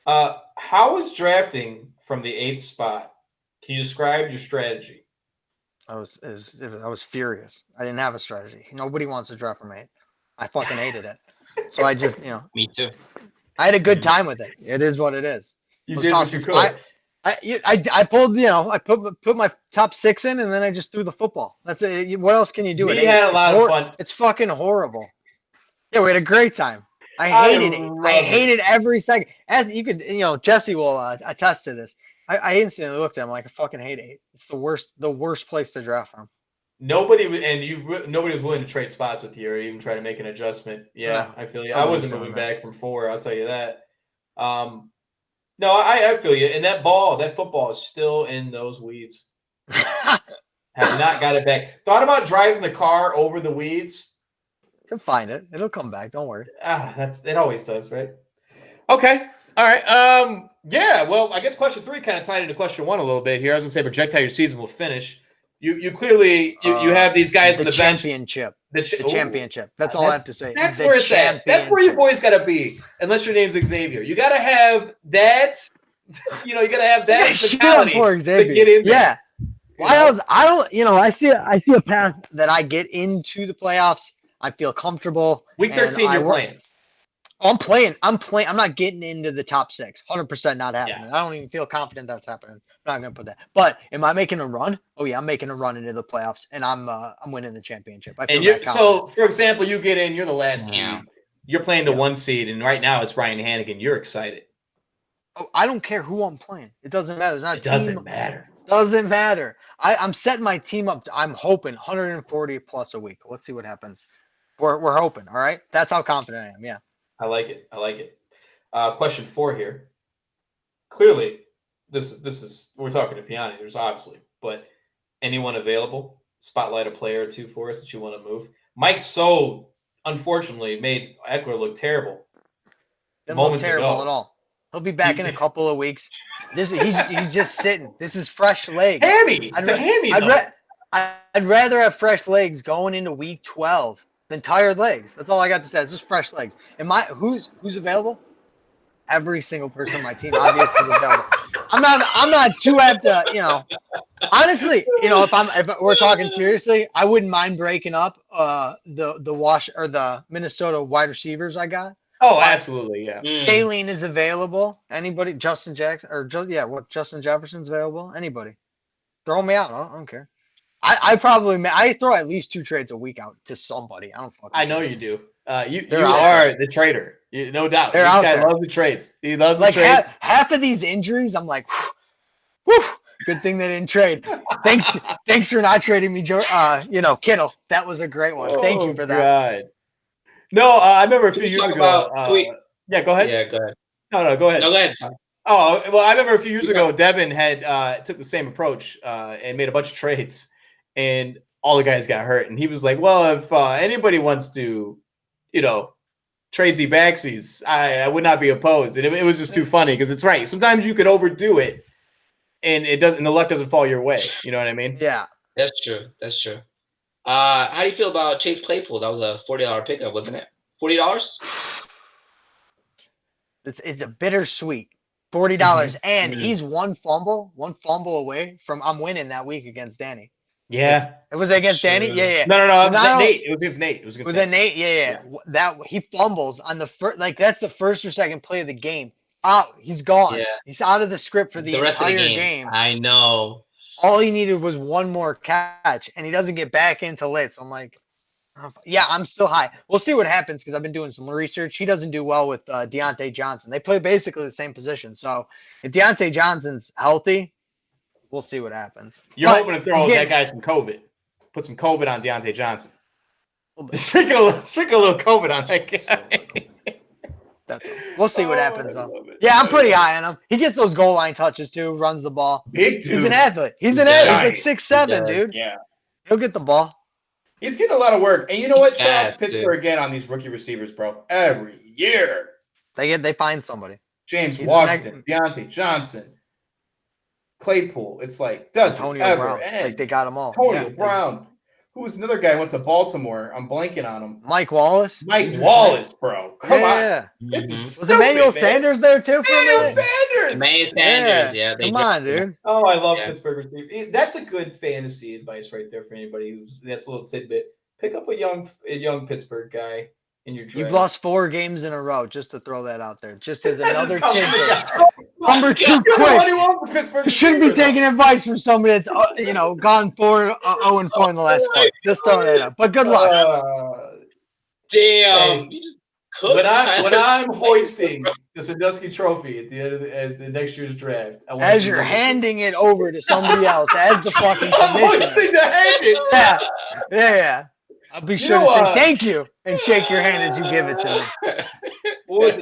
Speaker 1: How was drafting from the 8th spot? Can you describe your strategy?
Speaker 3: I was furious. I didn't have a strategy. Nobody wants to draft from 8. I fucking hated it. So I just,
Speaker 2: Me too.
Speaker 3: I had a good time with it. It is what it is.
Speaker 1: You did what you could.
Speaker 3: I pulled, I put my top 6 in, and then I just threw the football. That's it. What else can you do?
Speaker 1: We had a lot of fun.
Speaker 3: It's fucking horrible. Yeah, we had a great time. I hated it. I hated every second. As you could, Jesse will attest to this. I instantly looked at him like I fucking hate 8. It's the worst place to draft from.
Speaker 1: Nobody was willing to trade spots with you or even try to make an adjustment. Yeah, I feel you. I wasn't moving back from 4. I'll tell you that. No, I feel you. And that football is still in those weeds. Have not got it back. Thought about driving the car over the weeds.
Speaker 3: You'll find it. It'll come back. Don't worry.
Speaker 1: It always does, right? Okay. All right. Yeah. Well, I guess question 3 kind of tied into question 1 a little bit here. I was gonna say project how your season will finish. You clearly you have these guys on the bench.
Speaker 3: The championship. That's all I have to say.
Speaker 1: That's where it's at. That's where your boys got to be. Unless your name's Xavier, you got to have that. You got to have that mentality to get in there.
Speaker 3: Yeah. Well, I don't. I see a path that I get into the playoffs. I feel comfortable.
Speaker 1: Week 13, you're playing.
Speaker 3: I'm playing. I'm not getting into the top 6. 100% not happening. Yeah. I don't even feel confident that's happening. I'm not gonna put that. But am I making a run? Oh yeah, I'm making a run into the playoffs, and I'm winning the championship.
Speaker 1: So, for example, you get in. You're the last seed. You're playing the 1 seed, and right now it's Ryan Hannigan. You're excited.
Speaker 3: Oh, I don't care who I'm playing. It doesn't matter.
Speaker 1: It doesn't matter.
Speaker 3: Doesn't matter. I'm setting my team up. I'm hoping 140 plus a week. Let's see what happens. We're hoping. All right. That's how confident I am. Yeah.
Speaker 1: I like it. Question 4 here. Clearly, this is we're talking to Piane. There's obviously, but anyone available? Spotlight a player or 2 for us that you want to move. Mike So unfortunately made Eckler look terrible.
Speaker 3: Didn't look terrible at all. He'll be back in a couple of weeks. He's just sitting. This is fresh legs.
Speaker 1: Hammy. It's a hammy.
Speaker 3: I'd rather have fresh legs going into week 12 than tired legs. That's all I got to say. It's just fresh legs. Who's available? Every single person on my team obviously is available. I'm not too apt to, honestly, if we're talking seriously, I wouldn't mind breaking up the Minnesota wide receivers I got.
Speaker 1: Oh, absolutely, yeah.
Speaker 3: Kayleen is available. Anybody? Justin Jackson Justin Jefferson's available. Anybody? Throw me out. I don't care. I throw at least 2 trades a week out to somebody. I
Speaker 1: know you do. You are the trader, no doubt. This guy loves the trades. He loves the trades.
Speaker 3: Half of these injuries, I'm like, whew, good thing they didn't trade. Thanks for not trading me, Kittle. That was a great one. Thank you for that.
Speaker 1: God. No, I remember a few years ago. Yeah, go ahead.
Speaker 2: Yeah, go ahead.
Speaker 1: No, go ahead.
Speaker 2: No, go ahead.
Speaker 1: Oh, well, I remember a few years ago, Devin had took the same approach and made a bunch of trades, and all the guys got hurt. And he was like, well, if anybody wants to, trade backsies, I would not be opposed. And it was just too funny because it's right. Sometimes you could overdo it, and the luck doesn't fall your way. You know what I mean?
Speaker 3: Yeah.
Speaker 2: That's true. How do you feel about Chase Claypool? That was a $40 pickup, wasn't it? $40?
Speaker 3: It's a bittersweet $40, and he's one fumble away from I'm winning that week against Danny.
Speaker 1: Yeah,
Speaker 3: it was against Danny. Yeah.
Speaker 1: No. Nate. It was against Nate.
Speaker 3: Was it Nate? Yeah. That he fumbles on the first, that's the first or second play of the game. out. He's gone.
Speaker 2: Yeah.
Speaker 3: He's out of the script for the
Speaker 2: rest of
Speaker 3: entire
Speaker 2: the game. I know.
Speaker 3: All he needed was one more catch, and he doesn't get back into late. So I'm like, yeah, I'm still high. We'll see what happens because I've been doing some research. He doesn't do well with Deontay Johnson. They play basically the same position. So if Deontay Johnson's healthy, we'll see what happens.
Speaker 1: You're hoping to throw that guy some COVID. Put some COVID on Deontay Johnson. Sprinkle a little COVID on that guy.
Speaker 3: We'll see what happens, though. Yeah, I'm pretty high on him. He gets those goal line touches, too, runs the ball.
Speaker 1: Big dude.
Speaker 3: He's an athlete. He's like 6'7", dude.
Speaker 1: Yeah.
Speaker 3: He'll get the ball.
Speaker 1: He's getting a lot of work. And you know what? Shout out to Pittsburgh again on these rookie receivers, bro. Every year.
Speaker 3: They find somebody.
Speaker 1: James Washington, Deontay Johnson, Claypool. It's like,
Speaker 3: Antonio Brown.
Speaker 1: end.
Speaker 3: Like, they got them all.
Speaker 1: Antonio Brown. Who was another guy who went to Baltimore? I'm blanking on him.
Speaker 3: Mike Wallace.
Speaker 1: Mike Wallace, bro. Come on.
Speaker 3: This is stupid, was Emmanuel Sanders there, too?
Speaker 1: Emmanuel Sanders.
Speaker 2: Yeah.
Speaker 3: Come on, dude.
Speaker 1: Oh, I love Pittsburgh receivers. That's a good fantasy advice right there for anybody that's a little tidbit. Pick up a young Pittsburgh guy in your draft.
Speaker 3: You've lost 4 games in a row, just to throw that out there. Just as another tidbit. Number 2 quick. You shouldn't be taking advice from somebody that's gone 0-4 in the last 4. Just throwing that out. But good luck.
Speaker 2: Damn. You just cooked.
Speaker 1: When I'm hoisting the Sandusky Trophy at the end of the next year's draft,
Speaker 3: as you're handing it over to somebody else as the fucking commissioner.
Speaker 1: Hoisting the hand.
Speaker 3: Yeah. I'll be sure to say thank you and shake your hand as you give it to me.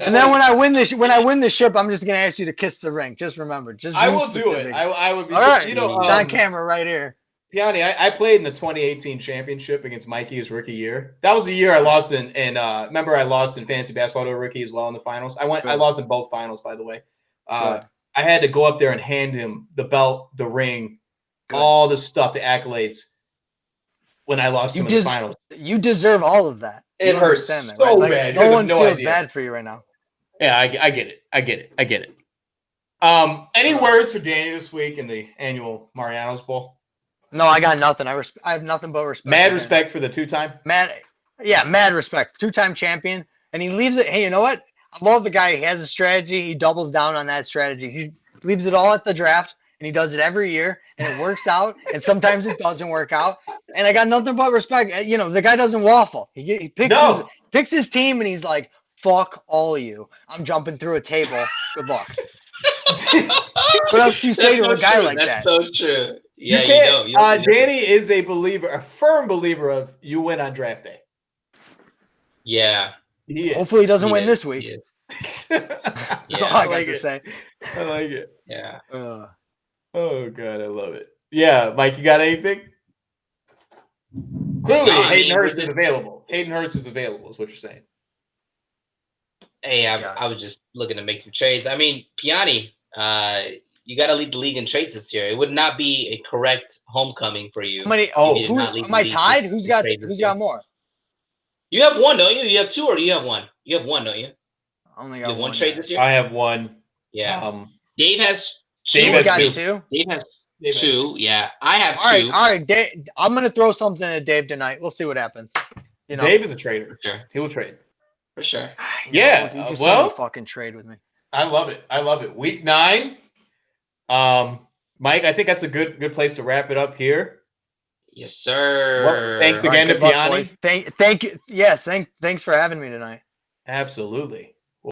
Speaker 3: And then when I win the ship, I'm just gonna ask you to kiss the ring. Just remember,
Speaker 1: I will do it. I would be.
Speaker 3: All right, it's on camera right here.
Speaker 1: Piane, I played in the 2018 championship against Mikey his rookie year. That was the year I lost in remember I lost in fantasy basketball to a rookie as well in the finals. I lost in both finals, by the way. I had to go up there and hand him the belt, the ring, all the stuff, the accolades. When I lost him in the finals.
Speaker 3: You deserve all of that.
Speaker 1: It hurts so bad.
Speaker 3: No one feels bad for you right now.
Speaker 1: Yeah, I get it. Any words for Danny this week in the annual Mariano's Bowl?
Speaker 3: No, I got nothing. I have nothing but respect.
Speaker 1: Mad respect for the 2-time?
Speaker 3: Mad respect. 2-time champion. And he leaves it. Hey, you know what? I love the guy. He has a strategy. He doubles down on that strategy. He leaves it all at the draft. And he does it every year, and it works out, and sometimes it doesn't work out. And I got nothing but respect. The guy doesn't waffle. He picks his team, and he's like, "Fuck all of you. I'm jumping through a table. Good luck." What else do you say to a guy like that?
Speaker 2: That's so true. Yeah,
Speaker 1: you can't. Danny is a firm believer of you win on draft day.
Speaker 2: Yeah.
Speaker 3: Hopefully he doesn't win this week. That's all I got to say.
Speaker 1: I like it.
Speaker 2: Yeah.
Speaker 1: Oh, God, I love it. Yeah, Mike, you got anything? Clearly, Hayden Hurst is available. Hayden Hurst is available is what you're saying.
Speaker 2: Hey, I was just looking to make some trades. I mean, Piane, you got to lead the league in trades this year. It would not be a correct homecoming for you.
Speaker 3: Am I tied? Who's got more?
Speaker 2: You have one, don't you? You have 2 or do you have one? You have one, don't you?
Speaker 3: I only got
Speaker 2: one trade this year?
Speaker 1: I have one.
Speaker 2: Yeah. Dave has 2.
Speaker 3: Dave has 2.
Speaker 2: Dave has 2. Yeah. I have 2.
Speaker 3: All right. Dave, I'm going to throw something at Dave tonight. We'll see what happens.
Speaker 1: Dave is a trader.
Speaker 2: For sure.
Speaker 1: He will trade.
Speaker 2: For sure.
Speaker 3: You just fucking trade with me.
Speaker 1: I love it. Week 9. Mike, I think that's a good place to wrap it up here.
Speaker 2: Yes, sir.
Speaker 1: Well, thanks again to Piane.
Speaker 3: Thank you. Yes, thanks for having me tonight.
Speaker 1: Absolutely.